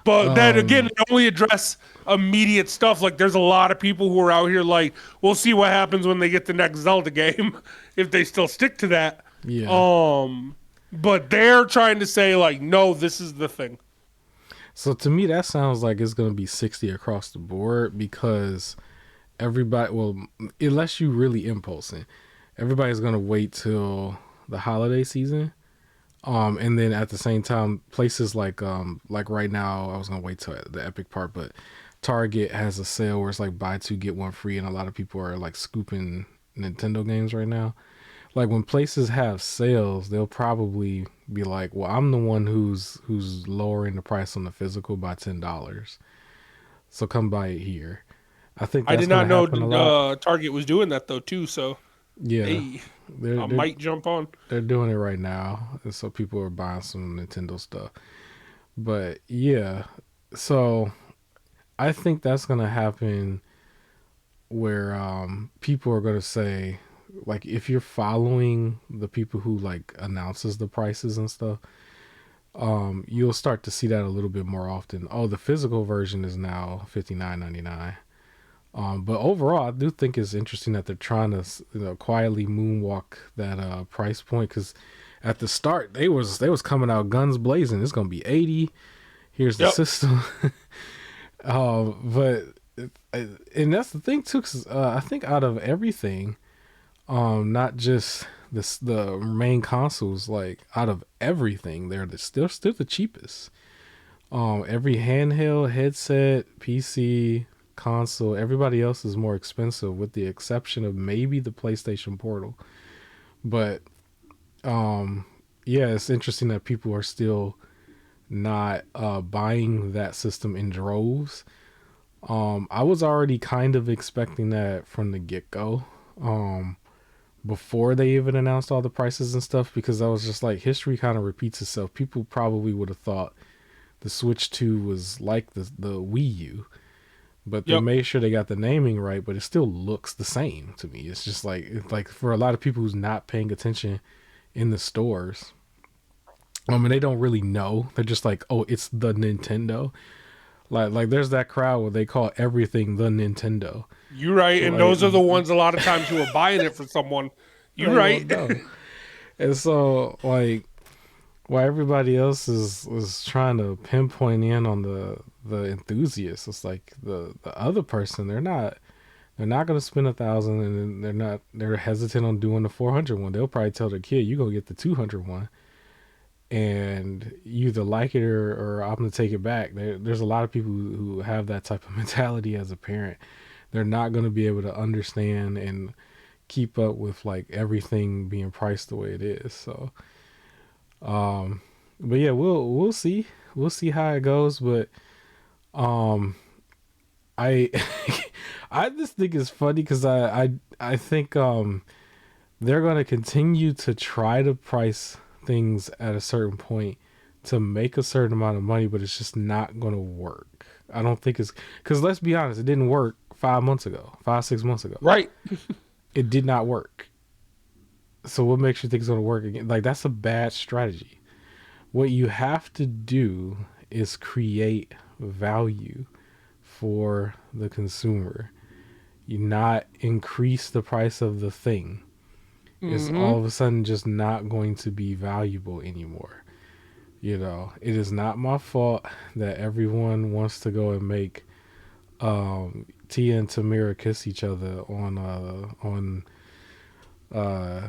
But then again, Um, they only address immediate stuff. Like there's a lot of people who are out here like, we'll see what happens when they get the next Zelda game, if they still stick to that. yeah. Um, but they're trying to say like, no, this is the thing. So to me, that sounds like it's going to be 60 across the board because everybody, well, unless you really impulsing, everybody's going to wait till the holiday season. And then at the same time, places like right now, I was going to wait till the epic part, but Target has a sale where it's like buy two, get one free. And a lot of people are like scooping Nintendo games right now. Like when places have sales, they'll probably be like, "Well, I'm the one who's lowering the price on the physical by $10, so come buy it here." I think I that's did gonna not know happen a lot. Target was doing that though too. So Yeah, hey, they're I they're might jump on. they're doing it right now, and so people are buying some Nintendo stuff. But yeah, so I think that's gonna happen where people are gonna say, like, if you're following the people who like announces the prices and stuff, you'll start to see that a little bit more often. Oh, the physical version is now $59.99. But overall, I do think it's interesting that they're trying to, quietly moonwalk that price point, because at the start they was coming out guns blazing. It's gonna be 80. Here's the Yep. system. But and that's the thing too, because I think out of everything, not just the main consoles, like out of everything, they're still the cheapest. Every handheld, headset, PC, console, everybody else is more expensive, with the exception of maybe the PlayStation Portal. But yeah, it's interesting that people are still not buying that system in droves. I was already kind of expecting that from the get go. Before they even announced all the prices and stuff, because I was just like, history kind of repeats itself. People probably would have thought the Switch 2 was like the Wii U, but they Yep. made sure they got the naming right, but it still looks the same to me. It's just like for a lot of people who's not paying attention in the stores, and they don't really know. They're just like, oh, it's the Nintendo. Like there's that crowd where they call everything the Nintendo. You're right, and Like those are the ones a lot of times who are buying it for someone. You're they right. don't know. And so like while everybody else is trying to pinpoint in on the enthusiasts, it's like the other person, they're not gonna spend 1,000, and they're hesitant on doing the 400 one. They'll probably tell their kid, you go get the 200 one, and you either like it or I'm gonna take it back. There's a lot of people who have that type of mentality as a parent. They're not gonna be able to understand and keep up with like everything being priced the way it is. So but yeah, we'll see how it goes. But um I I just think it's funny because I think they're gonna continue to try to price things at a certain point to make a certain amount of money, but it's just not gonna work. I don't think it's because, let's be honest, it didn't work 5 months ago, 6 months ago. Right. It did not work. So what makes you think it's gonna work again? Like, that's a bad strategy. What you have to do is create value for the consumer. You not increase the price of the thing. It's Mm-hmm. all of a sudden just not going to be valuable anymore. It is not my fault that everyone wants to go and make Tia and Tamira kiss each other on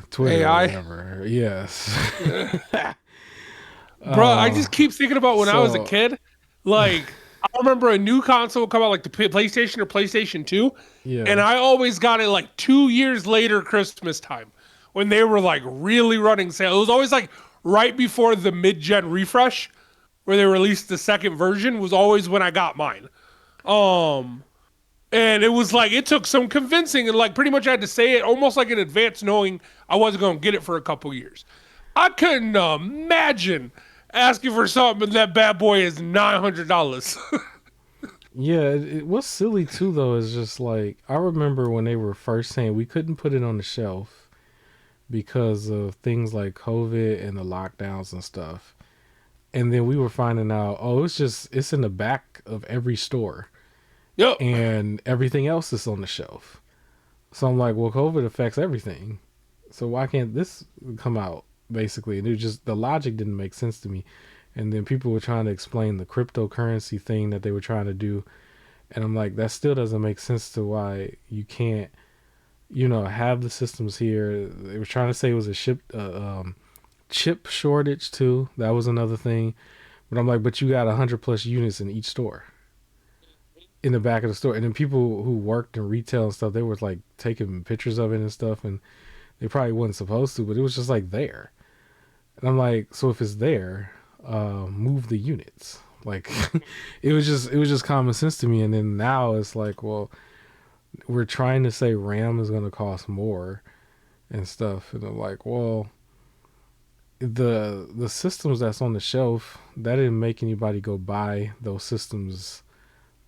Twitter or AI. whatever. Yes. Bro, I uh just keep thinking about when I was a so kid. Like, I remember a new console would come out, like the PlayStation or PlayStation 2, and yeah. I always got it like 2 years later, Christmas time, when they were like really running sale. It was always like right before the mid-gen refresh, where they released the second version, was always when I got mine. Um, and it was like it took some convincing, and like pretty much I had to say it almost like in advance, knowing I wasn't going to get it for a couple years. I couldn't imagine asking for something and that bad boy is $900. Yeah, what's silly too though is just like, I remember when they were first saying we couldn't put it on the shelf because of things like COVID and the lockdowns and stuff. And then we were finding out, oh, it's in the back of every store Yep. and everything else is on the shelf. So I'm like, well, COVID affects everything. So why can't this come out basically? And it just the logic didn't make sense to me. And then people were trying to explain the cryptocurrency thing that they were trying to do, and I'm like, that still doesn't make sense to why you can't, have the systems here. They were trying to say it was a chip shortage too. That was another thing. But I'm like, but you got 100 plus units in each store, in the back of the store, and then people who worked in retail and stuff, they were like taking pictures of it and stuff, and they probably wasn't supposed to, but it was just like there. And I'm like, so if it's there, move the units. Like, it was just common sense to me. And then now it's like, well, we're trying to say RAM is going to cost more and stuff, and I'm like, well, the systems that's on the shelf, that didn't make anybody go buy those systems,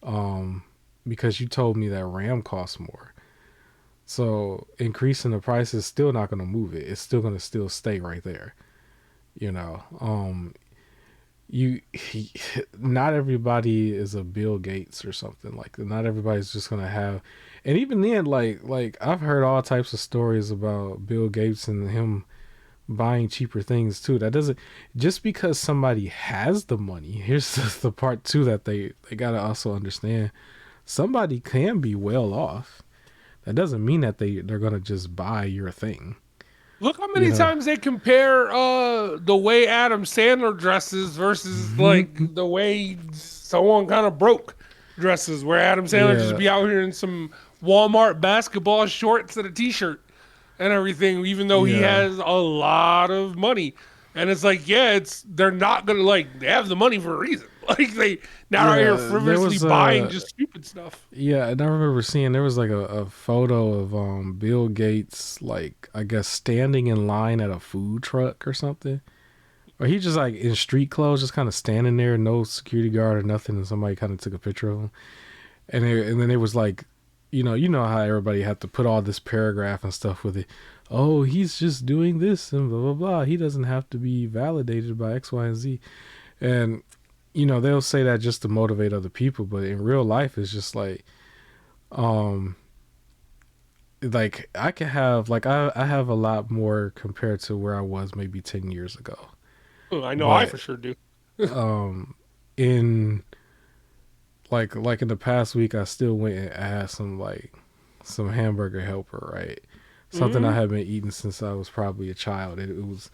um, because you told me that RAM costs more. So increasing the price is still not going to move it. It's still going to still stay right there. You know, you not everybody is a Bill Gates or something. Like, not everybody's just gonna have. And even then, like I've heard all types of stories about Bill Gates and him buying cheaper things too. That doesn't, just because somebody has the money. Here's the part too that they gotta also understand. Somebody can be well off. That doesn't mean that they're gonna just buy your thing. Look how You many know. times they compare the way Adam Sandler dresses versus like the way someone kind of broke dresses, where Adam Sandler just Yeah. be out here in some Walmart basketball shorts and a t-shirt and everything, even though he Yeah. has a lot of money. And it's like, yeah, they're not gonna, like, they have the money for a reason. Like, they not out here Yeah. There frivolously was buying just stupid stuff. Yeah, and I remember seeing there was like a photo of Bill Gates, like, I guess standing in line at a food truck or something. Or he just like in street clothes, just kind of standing there, no security guard or nothing, and somebody kind of took a picture of him. And then it was like, you know how everybody had to put all this paragraph and stuff with it. Oh, he's just doing this and blah blah blah. He doesn't have to be validated by X, Y, and Z. And they'll say that just to motivate other people, but in real life, it's just um like I can have, like, I have a lot more compared to where I was maybe 10 years ago. I know I But for sure do. um in like in the past week, I still went and had some hamburger helper, right? Something I Hmm. had been eating since I was probably a child. It was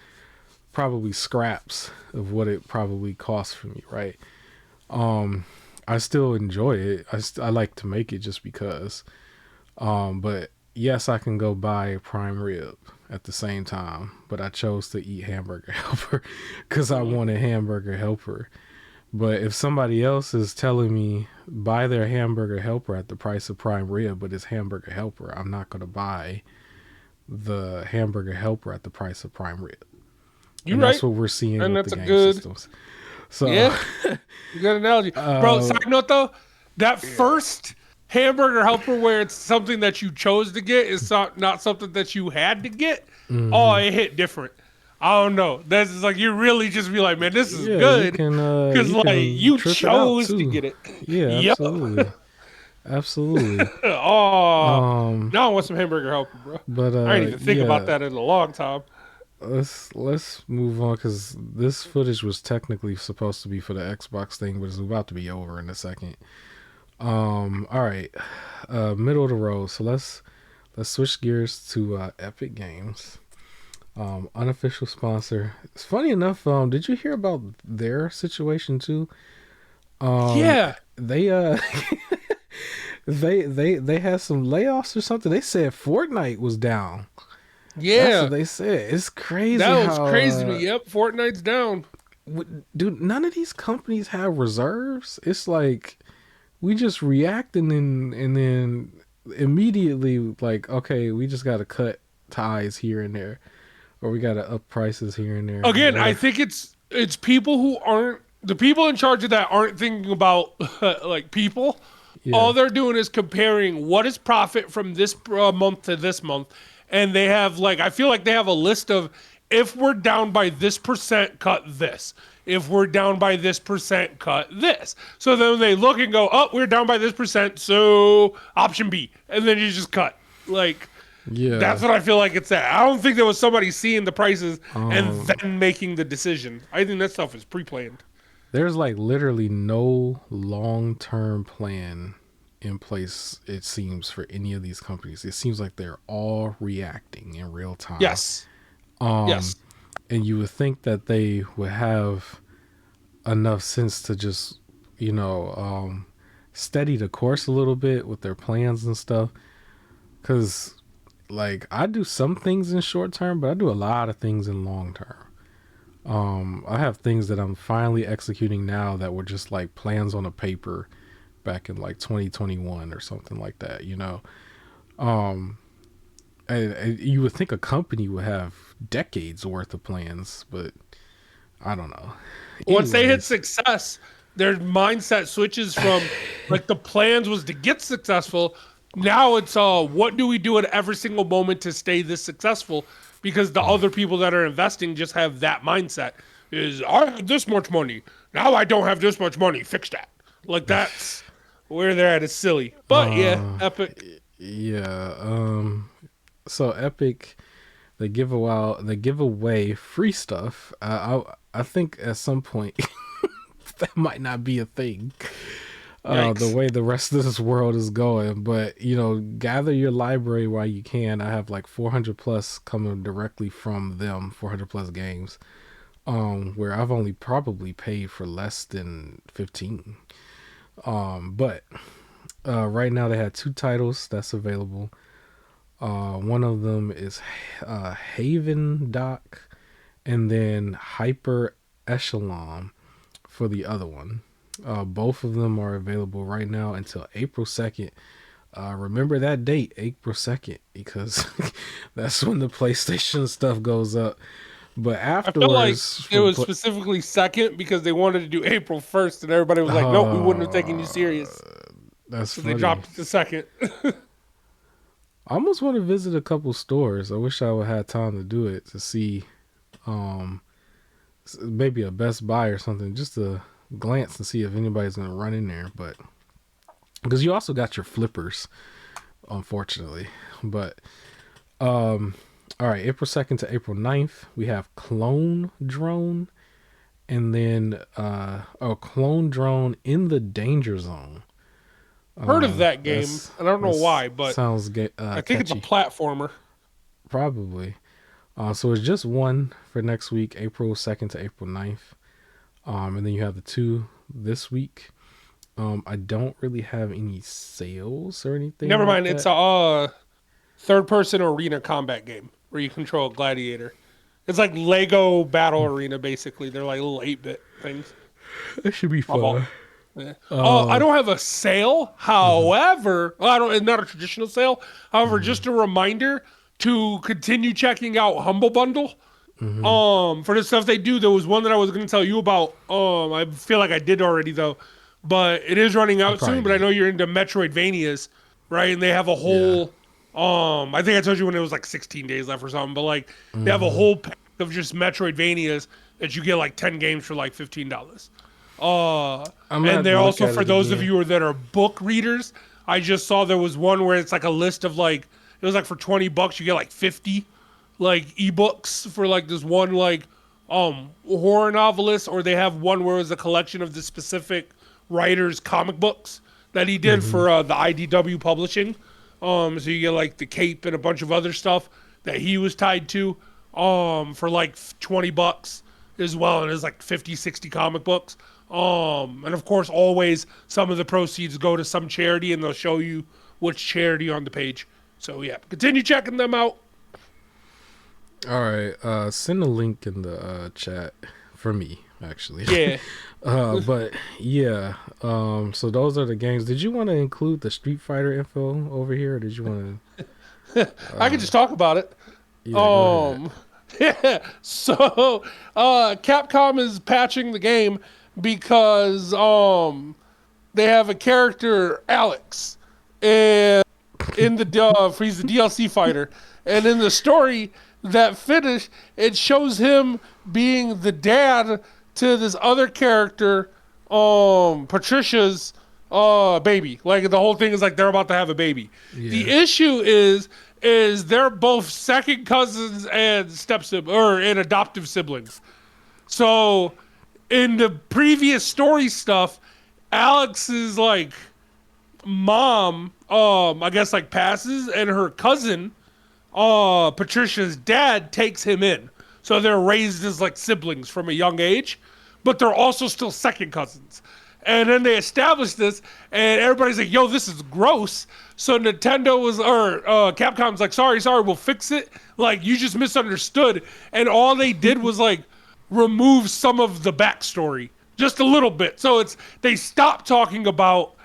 probably scraps of what it probably cost for me, right? Um I still enjoy it. I like to make it just because. But yes, I can go buy a prime rib at the same time, but I chose to eat hamburger helper because I wanted hamburger helper. But if somebody else is telling me buy their hamburger helper at the price of prime rib, but it's hamburger helper, I'm not going to buy the hamburger helper at the price of prime rib. You're And right. that's what we're seeing And with the that's a game good, systems. So, yeah, good analogy, bro. uh, Side note though, that first hamburger helper where it's something that you chose to get is not something that you had to get. Oh, mhm. it hit different. I don't know. This is like, you really just be like, man, this is Yeah, you good can because you like can you trip it out chose to too. get it. Yeah, Yep. absolutely. Absolutely. Oh, Um, now I want some hamburger helper, bro. but I ain't even think about yeah, that in a long time. let's move on because this footage was technically supposed to be for the Xbox thing, but it's about to be over in a second. All right, middle of the road. So let's switch gears to Epic Games, unofficial sponsor. It's funny enough. Did you hear about their situation too? Um, Yeah, they they had some layoffs or something. They said Fortnite was down. That's what yeah, they said. It's crazy that was how crazy to me. Yep, Fortnite's down. dude, none of these companies have reserves. It's like we just react and then immediately like, okay, we just got to cut ties here and there, or we got to up prices here and there, Again, I whatever. think it's people who aren't, the people in charge of that aren't thinking about like people. All Yeah. they're doing is comparing what is profit from this month to this month, and they have like I feel like they have a list of if we're down by this percent, cut this. If we're down by this percent, cut this. So then they look and go, oh, we're down by this percent, so option B, and then you just cut. Like Yeah. that's what I feel like it's at. I don't think there was somebody seeing the prices and Um, then making the decision. I think that stuff is pre-planned. there's like literally no long-term plan in place, it seems, for any of these companies. It seems like they're all reacting in real time. Yes. Um, Yes. and you would think that they would have enough sense to just, you know, steady the course a little bit with their plans and stuff. Because, like, I do some things in short term, but I do a lot of things in long term. I have things that I'm finally executing now that were just like plans on a paper back in like 2021 or something like that, you know. Um, and you would think a company would have decades worth of plans, but I don't know. Once they hit Anyways, success, their mindset switches from like the plans was to get successful. Now it's what do we do at every single moment to stay this successful? Because the other people that are investing just have that mindset. Is I had this much money. Now I don't have this much money. Fix that. Like that's where they're at is silly. But yeah, uh, Epic. yeah. So Epic, they give away free stuff. I think at some point that might not be a thing. The Yikes. way the rest of this world is going. But you know, gather your library while you can. I have like 400 plus coming directly from them, 400 plus games. Where I've only probably paid for less than 15. But right now they have two titles that's available. One of them is Haven Dock, and then Hyper Echelon for the other one. Both of them are available right now until April 2nd. Remember that date, April 2nd, because that's when the PlayStation stuff goes up. But I felt like afterwards, it was specifically second because they wanted to do April 1st, and everybody was like, nope, we wouldn't have taken you serious. that's So they funny. dropped it to second. I almost want to visit a couple stores. I wish I would have time to do it to see, um, maybe a Best Buy or something, just to glance and see if anybody's gonna run in there. But because you also got your flippers, unfortunately. But all right, April 2nd to April 9th, we have Clone Drone, and then Clone Drone in the Danger Zone. Heard of that game. I don't know That's why, but sounds I think it's a catchy. platformer. Probably. So it's just one for next week, April 2nd to April 9th. And then you have the two this week. I don't really have any sales or anything Never like mind. It's that. a third person arena combat game where you control a gladiator. It's like Lego Battle Arena, basically. They're like little 8-bit things. It should be My fault. fun. Yeah. I Uh, don't have a sale. mhm, However, well, I don't. It's not a traditional sale. However, mhm, just a reminder to continue checking out Humble Bundle. mhm. For the stuff they do, there was one that I was going to tell you about. I feel like I did already though, but it is running You out probably soon. But I know did. you're into Metroidvanias, right? And they have a Yeah. whole. I think I told you when it was like 16 days left or something. But like they have a Hmm. whole pack of just Metroidvanias that you get like 10 games for like $15. Uh, I'm gonna and have to they're look also at for it those of again. you that are book readers. I just saw there was one where it's like a list of like it was like for $20 you get like 50 like ebooks for like this one like horror novelist, or they have one where it's a collection of the specific writer's comic books that he did Hmm. for the IDW publishing. So you get like the cape and a bunch of other stuff that he was tied to for like $20 as well, and it's like 50, 60 comic books. And of course, always some of the proceeds go to some charity, and they'll show you which charity on the page. So yeah, continue checking them out. All right. Send a link in the chat for me, actually. Yeah, But yeah. So those are the games. Did you want to include the Street Fighter info over here, or did you want to? I could just talk about it. Yeah. Go ahead. Um, yeah. So, Capcom is patching the game because they have a character Alex, and in the he's the DLC fighter, and in the story that finished, it shows him being the dad to this other character, Patricia's baby. Like the whole thing is like they're about to have a baby. Yeah. The issue is they're both second cousins and and adoptive siblings. So in the previous story stuff, Alex's like mom, I guess like passes, and her cousin, Patricia's dad, takes him in. So they're raised as like siblings from a young age, but they're also still second cousins. And then they established this, and everybody's like, "Yo, this is gross." So Capcom's like, "Sorry, we'll fix it. Like you just misunderstood." And all they did was like remove some of the backstory, just a little bit. So they stopped talking about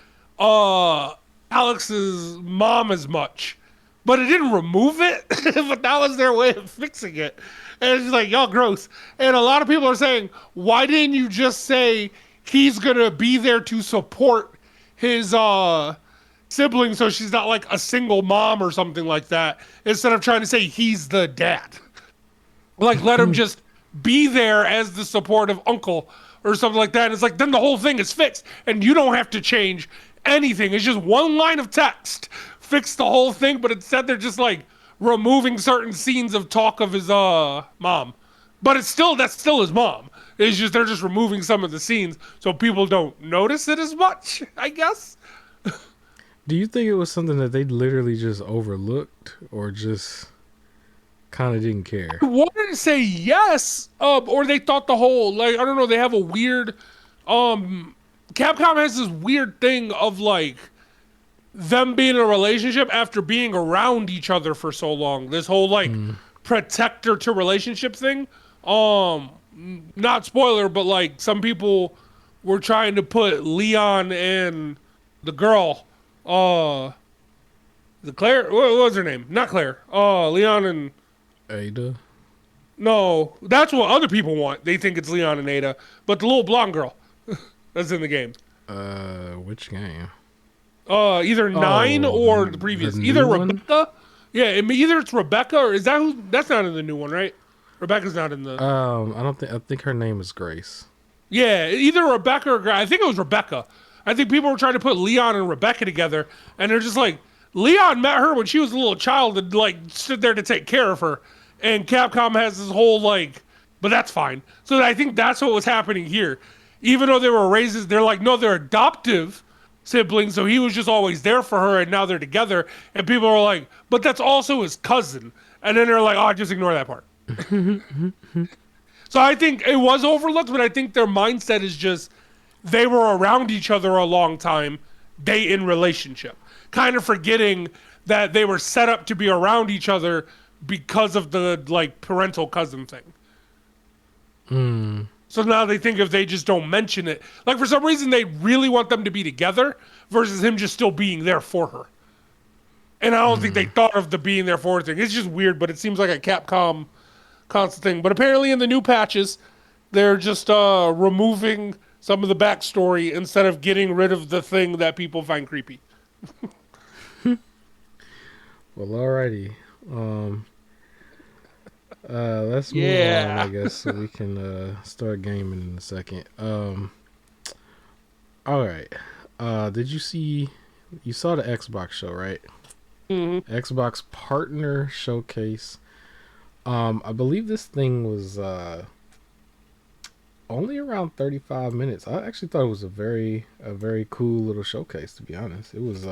Alex's mom as much, but it didn't remove it. But that was their way of fixing it. And it's like, y'all gross. And a lot of people are saying, why didn't you just say he's gonna be there to support his sibling so she's not like a single mom or something like that, instead of trying to say he's the dad? Like let him just be there as the supportive uncle or something like that. And it's like then the whole thing is fixed and you don't have to change anything. It's just one line of text fix the whole thing, but instead they're just like removing certain scenes of talk of his mom. But that's still his mom. It's just they're just removing some of the scenes so people don't notice it as much, I guess. Do you think it was something that they literally just overlooked or just kind of didn't care? I wanted to say yes, or they thought the whole, like, I don't know, they have a weird, Capcom has this weird thing of, like, them being in a relationship after being around each other for so long. This whole, like, protector to relationship thing. Not spoiler, but, like, some people were trying to put Leon and the girl, the Claire, what was her name? Not Claire. Leon and Ada? No, that's what other people want. They think it's Leon and Ada, but the little blonde girl that's in the game. Which game? Either 9 or the previous. The Either new one? Rebecca. Yeah, either it's Rebecca or is that who? That's not in the new one, right? Rebecca's not in the. I don't think. I think her name is Grace. Yeah, either Rebecca or I think it was Rebecca. I think people were trying to put Leon and Rebecca together, and they're just like, Leon met her when she was a little child and like stood there to take care of her. And Capcom has this whole like, but that's fine. So I think that's what was happening here. Even though they were raises, they're like, no, they're adoptive siblings. So he was just always there for her, and now they're together. And people are like, but that's also his cousin. And then they're like, oh, just ignore that part. So I think it was overlooked, but I think their mindset is just they were around each other a long time, they in relationship, kind of forgetting that they were set up to be around each other because of the like parental cousin thing. So now they think if they just don't mention it, like for some reason they really want them to be together versus him just still being there for her. And I don't think they thought of the being there for her thing. It's just weird, but it seems like a Capcom constant thing. But apparently in the new patches, they're just removing some of the backstory instead of getting rid of the thing that people find creepy. Well, alrighty. Let's move on, I guess, so we can start gaming in a second. All right. Did you saw the Xbox show, right? Mm-hmm. Xbox Partner Showcase. I believe this thing was only around 35 minutes. I actually thought it was a very cool little showcase, to be honest. It was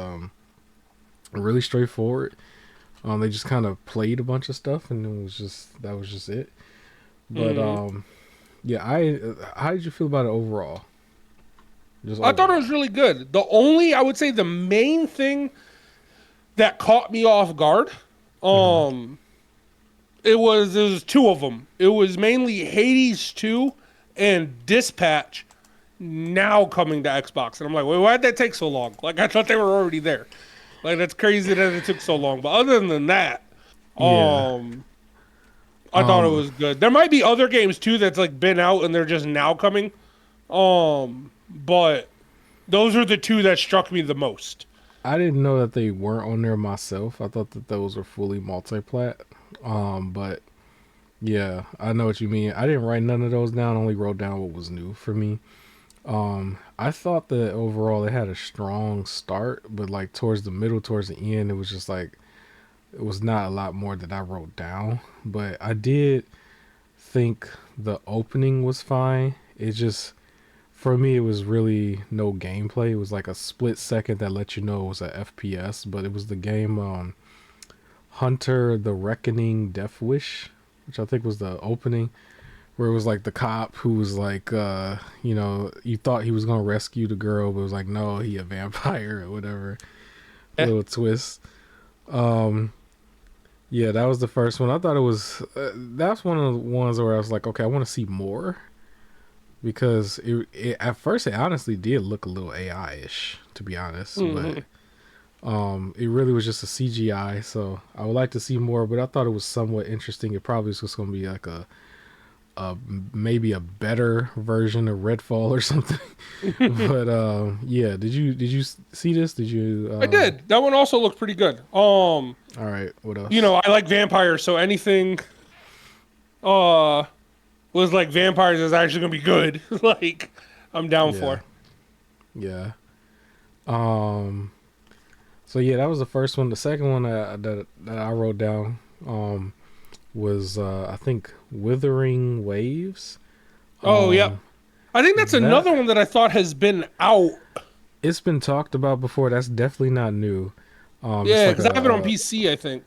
really straightforward. They just kind of played a bunch of stuff, and that was just it. But yeah, how did you feel about it overall? I thought it was really good. I would say the main thing that caught me off guard, it was two of them. It was mainly Hades 2 and Dispatch now coming to Xbox. And I'm like, wait, why'd that take so long? Like, I thought they were already there. Like, that's crazy that it took so long. But other than that, I thought it was good. There might be other games, too, that's, like, been out and they're just now coming. But those are the two that struck me the most. I didn't know that they weren't on there myself. I thought that those were fully multi-plat. But yeah, I know what you mean. I didn't write none of those down. Only wrote down what was new for me. I thought that overall it had a strong start, but like towards the middle, towards the end, it was just like it was not a lot more that I wrote down. But I did think the opening was fine. It just for me it was really no gameplay. It was like a split second that let you know it was a FPS, but it was the game Hunter the Reckoning Death Wish, which I think was the opening, where it was like the cop who was like you thought he was gonna rescue the girl, but it was like no, he a vampire or whatever. Yeah. Little twist. Um yeah, that was the first one. I thought it was that's one of the ones where I was like, okay, I want to see more, because it at first it honestly did look a little AI-ish, to be honest, Hmm. but it really was just a CGI, so I would like to see more, but I thought it was somewhat interesting. It probably was just going to be like a maybe a better version of Redfall or something. But yeah, did you see this? Did you I did. That one also looked pretty good. all right, what else? I like vampires, so anything uh was like vampires is actually gonna be good. Like, I'm down Yeah. for. Yeah. Um so yeah, that was the first one. The second one that I wrote down was I think Withering Waves. Oh, yeah. Um I think that's that another one that I thought has been out. it's been talked about before. That's definitely not new. It's Yeah, like because I have it on a PC, I think.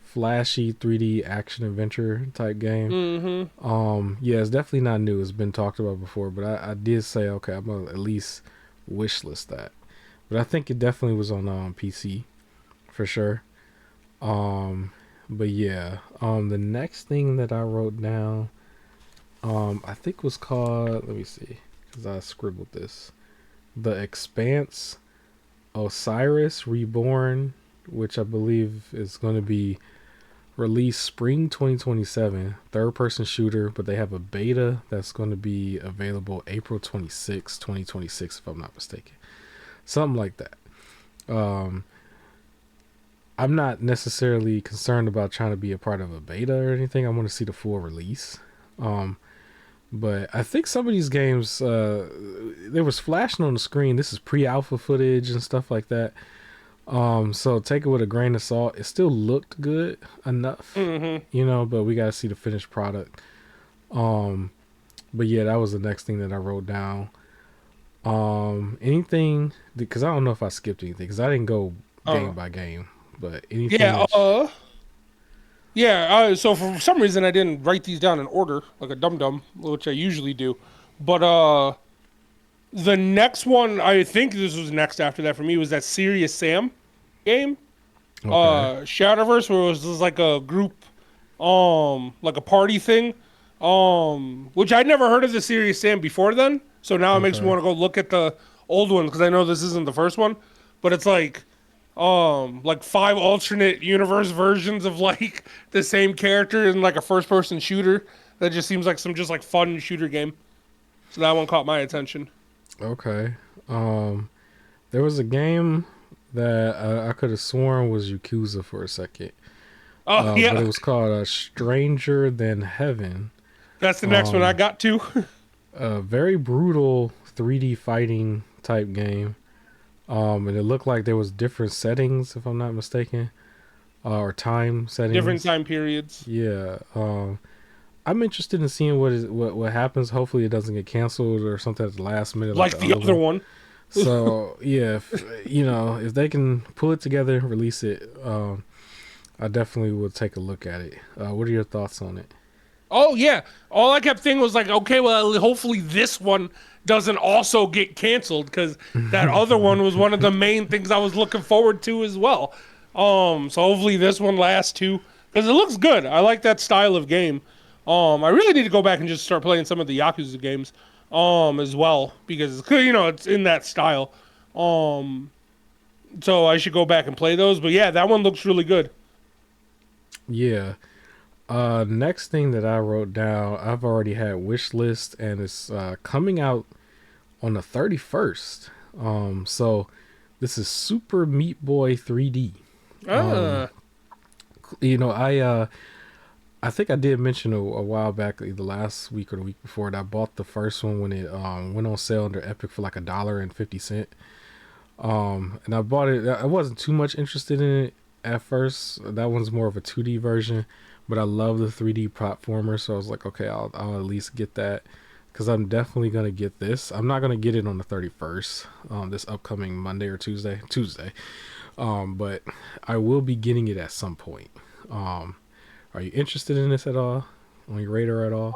flashy 3D action adventure type game. Mm-hmm. Yeah, it's definitely not new. It's been talked about before, but I did say okay, I'm gonna at least wish list that. But I think it definitely was on PC for sure. Um, but yeah, the next thing that I wrote down, I think was called. Let me see, because I scribbled this. The Expanse Osiris Reborn, which I believe is going to be released spring 2027, third person shooter, but they have a beta that's going to be available April 26, 2026, if I'm not mistaken. Something like that. Um, I'm not necessarily concerned about trying to be a part of a beta or anything. I want to see the full release. Um, but I think some of these games, there was flashing on the screen. This is pre-alpha footage and stuff like that. So take it with a grain of salt. It still looked good enough, Mm-hmm. but we gotta see the finished product. Um, but yeah, that was the next thing that I wrote down. Anything because I don't know if I skipped anything because I didn't go game Oh. by game. But anything Yeah, that yeah, so for some reason I didn't write these down in order, like a dum-dum, which I usually do. But the next one, I think this was next after that for me, was that Serious Sam game. okay, Shadowverse, where it was just like a group, like a party thing. Which I'd never heard of the Serious Sam before then. So now it makes me okay, want to go look at the old one because I know this isn't the first one. But it's like five alternate universe versions of like the same character in like a first person shooter. That just seems like some just like fun shooter game. So that one caught my attention. okay. Um, there was a game that I could have sworn was Yakuza for a second. Oh But yeah, it was called Stranger Than Heaven. that's the next one I Um, got to. a very brutal 3D fighting type game. And it looked like there was different settings, if I'm not mistaken, or time Different settings. time periods. Yeah. I'm interested in seeing what happens. Hopefully, it doesn't get canceled or something at the last minute like Like the the other other one. one. So yeah, if they can pull it together, release it, I definitely will take a look at it. What are your thoughts on it? Oh yeah. All I kept thinking was like, okay, well, hopefully this one doesn't also get canceled because that other one was one of the main things I was looking forward to as well. So hopefully this one lasts too because it looks good. I like that style of game. I really need to go back and just start playing some of the Yakuza games, as well because it's in that style. Um, so I should go back and play those. But yeah, that one looks really good. Yeah. Next thing that I wrote down, I've already had wish list, and it's coming out on the 31st. So This is Super Meat Boy 3D. Um, Ah, you know, I think I did mention a while back, either last week or the week before, that I bought the first one when it went on sale under Epic for like $1.50. And I bought it. I wasn't too much interested in it at first. That one's more of a 2D version, but I love the 3D platformer, so I was like, okay, I'll at least get that because I'm definitely gonna get this. I'm not gonna get it on the 31st, this upcoming Monday or Tuesday. But I will be getting it at some point. Um, are you interested in this at all? On your radar at all?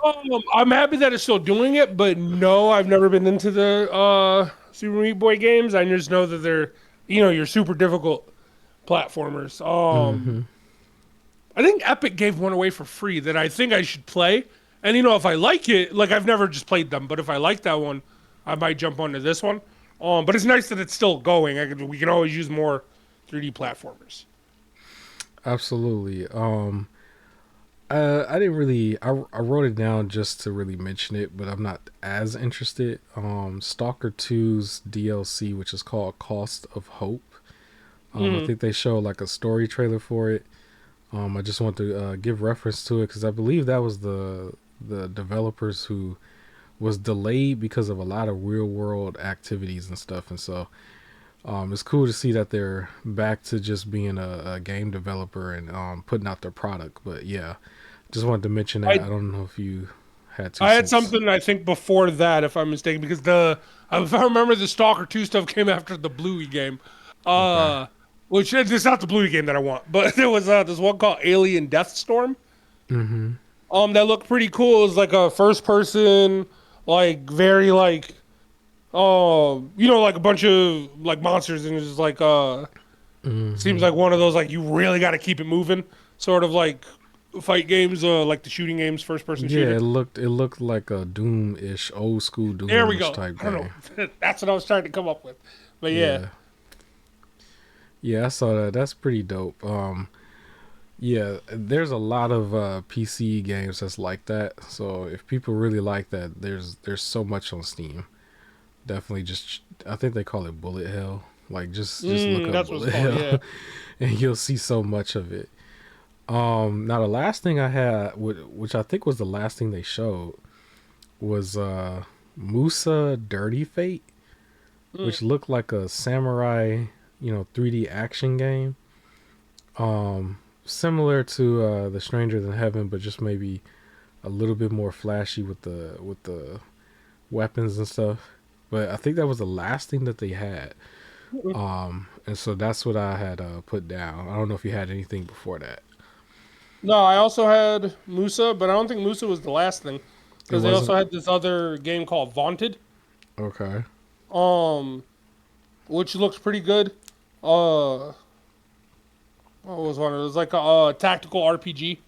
I'm happy that it's still doing it, but no, I've never been into the Super Meat Boy games. I just know that they're, you're super difficult platformers. Mm-hmm. I think Epic gave one away for free that I think I should play. And if I like it, like I've never just played them, but if I like that one, I might jump onto this one. But it's nice that it's still going. We can always use more 3D platformers. Absolutely. I didn't really. I wrote it down just to really mention it, but I'm not as interested. Stalker 2's DLC, which is called Cost of Hope. I Hmm. think they show like a story trailer for it. I just want to give reference to it because I believe that was the developers who was delayed because of a lot of real world activities and stuff, and so it's cool to see that they're back to just being a game developer and putting out their product. But yeah, just wanted to mention that. I I don't know if you had two I had cents. something I think before that, if I'm mistaken, because if I remember, the Stalker 2 stuff came after the Bluey game. Okay. Uh, which it's not the Bluey game that I want, but there was this one called Alien Deathstorm. Mm-hmm. That looked pretty cool. It was like a first person, like very like like a bunch of like monsters, and it's just like seems Mm-hmm. like one of those like you really got to keep it moving, sort of like fight games, like the shooting games, first person Yeah, shooter. it looked like a Doom-ish, old school There we Doom-ish go. type I don't game. know. That's what I was trying to come up with. But yeah. Yeah. Yeah, I saw that. That's pretty dope. Yeah, there's a lot of PC games that's like that. So if people really like that, there's so much on Steam. Definitely just I think they call it bullet hell. Like just look up That's what it's bullet called. hell Yeah. and you'll see so much of it. Now the last thing I had, which I think was the last thing they showed, was Musa Dirty Fate, Mm. which looked like a samurai, 3D action game. Similar to The Stranger Than Heaven, but just maybe a little bit more flashy with the weapons and stuff. But I think that was the last thing that they had. And so that's what I had put down. I don't know if you had anything before that. No, I also had Musa, but I don't think Musa was the last thing It because they also wasn't. had this other game called Vaunted, Okay. um, which looks pretty good. What was one? It was like a tactical RPG,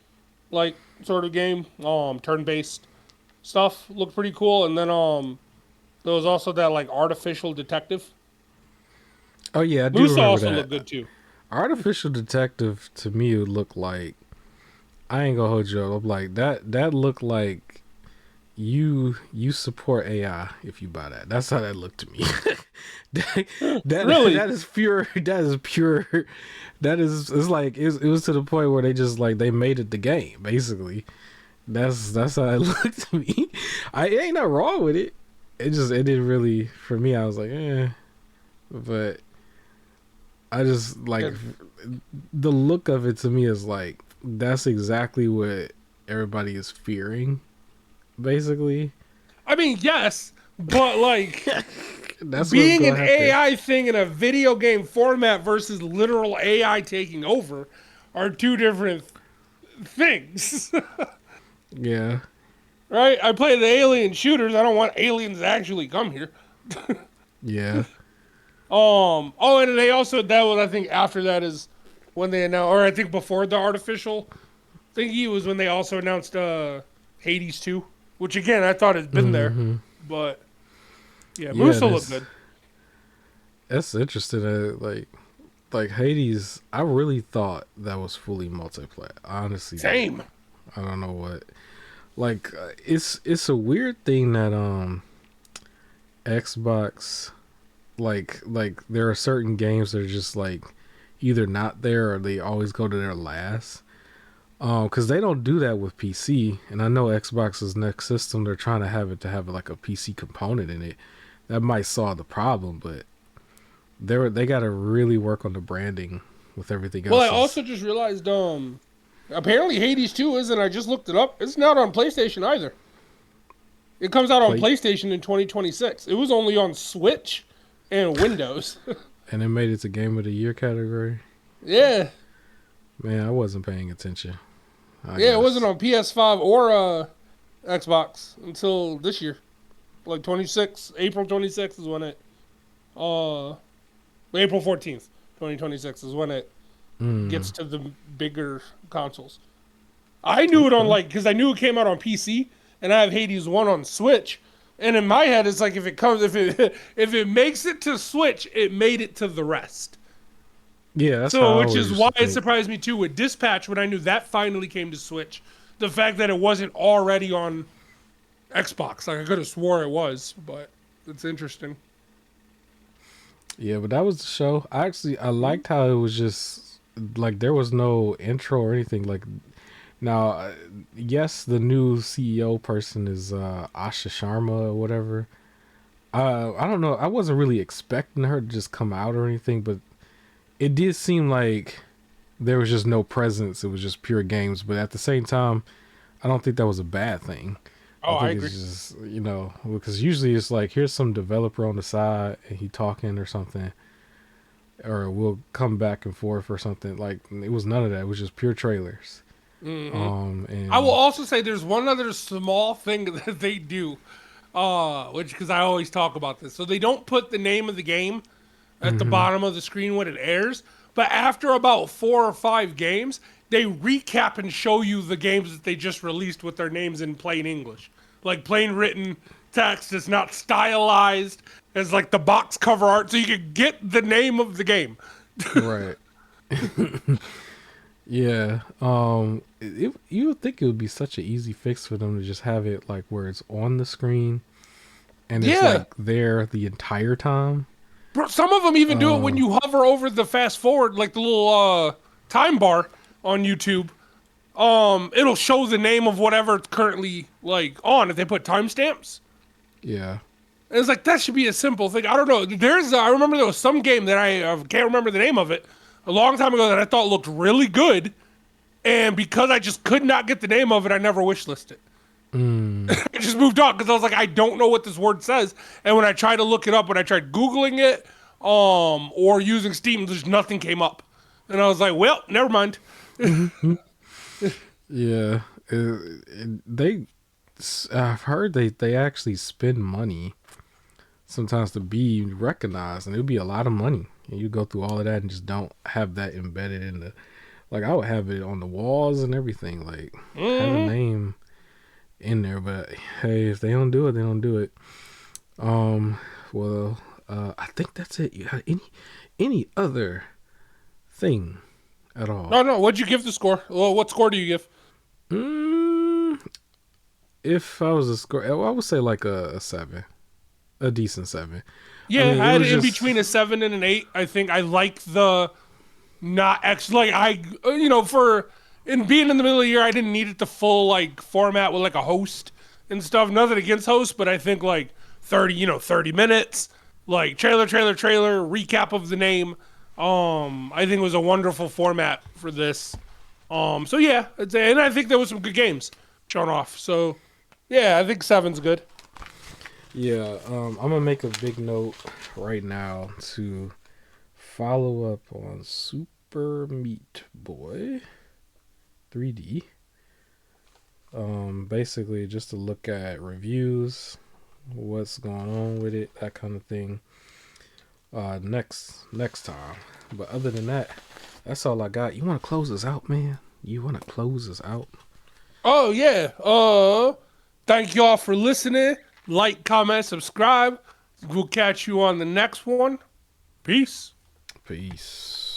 like sort of game, turn based stuff. Looked pretty cool, and then there was also that like artificial detective. Oh yeah, I do Musa remember also looked that. good too. Artificial Detective to me would look like, I ain't gonna hold you up. I'm like that looked like you support AI if you buy that. That's how that looked to me. that, Really? that is pure. That is pure. That is it's like it was to the point where they just like they made it the game basically. That's how it looked to me. I it ain't nothing wrong with it. It didn't really for me. I was like but I just like Yeah. the look of it to me is like that's exactly what everybody is fearing basically. I mean, yes, but like That's what's being gonna an happen. AI thing in a video game format versus literal AI taking over are two different things, Yeah. right? I play the alien shooters. I don't want aliens to actually come here. Yeah. Oh, and they also that was I think after that is when they announced, or I think before the artificial thingy was when they also announced Hades 2, which again I thought had been there, Hmm. but yeah, Yeah, Musa looked good. that's interesting. Like Hades, I really thought that was fully multiplayer. I honestly did. Same. I don't know what. Like it's a weird thing that Xbox like there are certain games that are just like either not there or they always go to their last. Because they don't do that with PC, and I know Xbox's next system they're trying to have it to have like a PC component in it. That might solve the problem, but they got to really work on the branding with everything Well, I else. also just realized, apparently Hades 2 isn't. I just looked it up. It's not on PlayStation either. It comes out on Play PlayStation in 2026. It was only on Switch and Windows. and it made it to Game of the Year category. Yeah. Man, I wasn't paying attention. I Yeah, it wasn't guess. on PS5 or Xbox until this year. Like 26, April 26th is when it, uh, April 14th, 2026 is when it gets to the bigger consoles. I knew it on Okay. like, because I knew it came out on PC, and I have Hades 1 on Switch. And in my head, it's like if if it makes it to Switch, it made it to the rest. Yeah, that's how So, I which always is used why to it think. surprised me too with Dispatch when I knew that finally came to Switch. The fact that it wasn't already on Xbox, like I could have swore it was, but it's interesting. Yeah, but that was the show. I liked how it was just like there was no intro or anything. Like now, yes, the new CEO person is Asha Sharma or whatever. I don't know. I wasn't really expecting her to just come out or anything, but it did seem like there was just no presence. It was just pure games. But at the same time, I don't think that was a bad thing. I Oh, I think agree. it's just because usually it's like here's some developer on the side and he talking or something, or we'll come back and forth or something. Like it was none of that. It was just pure trailers. I will And also say there's one other small thing that they do, which because I always talk about this. So they don't put the name of the game at the bottom of the screen when it airs, but after about 4 or 5 games, they recap and show you the games that they just released with their names in plain English, like plain written text. It's not stylized as like the box cover art, so you can get the name of the game. right, yeah. You would think it would be such an easy fix for them to just have it like where it's on the screen and it's Yeah, like there the entire time. bro, some of them even do it when you hover over the fast forward, like the little time bar on YouTube. It'll show the name of whatever it's currently like on if they put timestamps. Yeah. And it's like that should be a simple thing. I don't know. I remember there was some game that I can't remember the name of it a long time ago that I thought looked really good, and because I just could not get the name of it, I never wishlisted it. I just moved on because I was like, I don't know what this word says. And when I tried to look it up, when I tried Googling it, or using Steam, there's nothing came up. And I was like, well, never mind. Yeah. I've heard they actually spend money sometimes to be recognized, and it would be a lot of money. And you go through all of that and just don't have that embedded in the like. I would have it on the walls and everything, like have a name in there. But hey, if they don't do it, they don't do it. Um, well, I think that's it. You got any other thing at all? No, no. What'd you give the score? Well, what score do you give? Mm, if I was a score, I would say like a 7, a decent 7. I Yeah, mean, it I had was it in just between a 7 and an 8. I think I like the not like for in being in the middle of the year, I didn't need it to full like format with like a host and stuff. Nothing against hosts, but I think like 30 minutes, like trailer, recap of the name. I think it was a wonderful format for this. So yeah, and I think there was some good games shown off. So yeah, I think seven's good. yeah. I'm gonna make a big note right now to follow up on Super Meat Boy 3D. Basically just to look at reviews, what's going on with it, that kind of thing. Next time. But other than that, that's all I got. You want to close us out, man? You want to close us out? Oh yeah. Thank y'all for listening. Like, comment, subscribe. We'll catch you on the next one. Peace. Peace.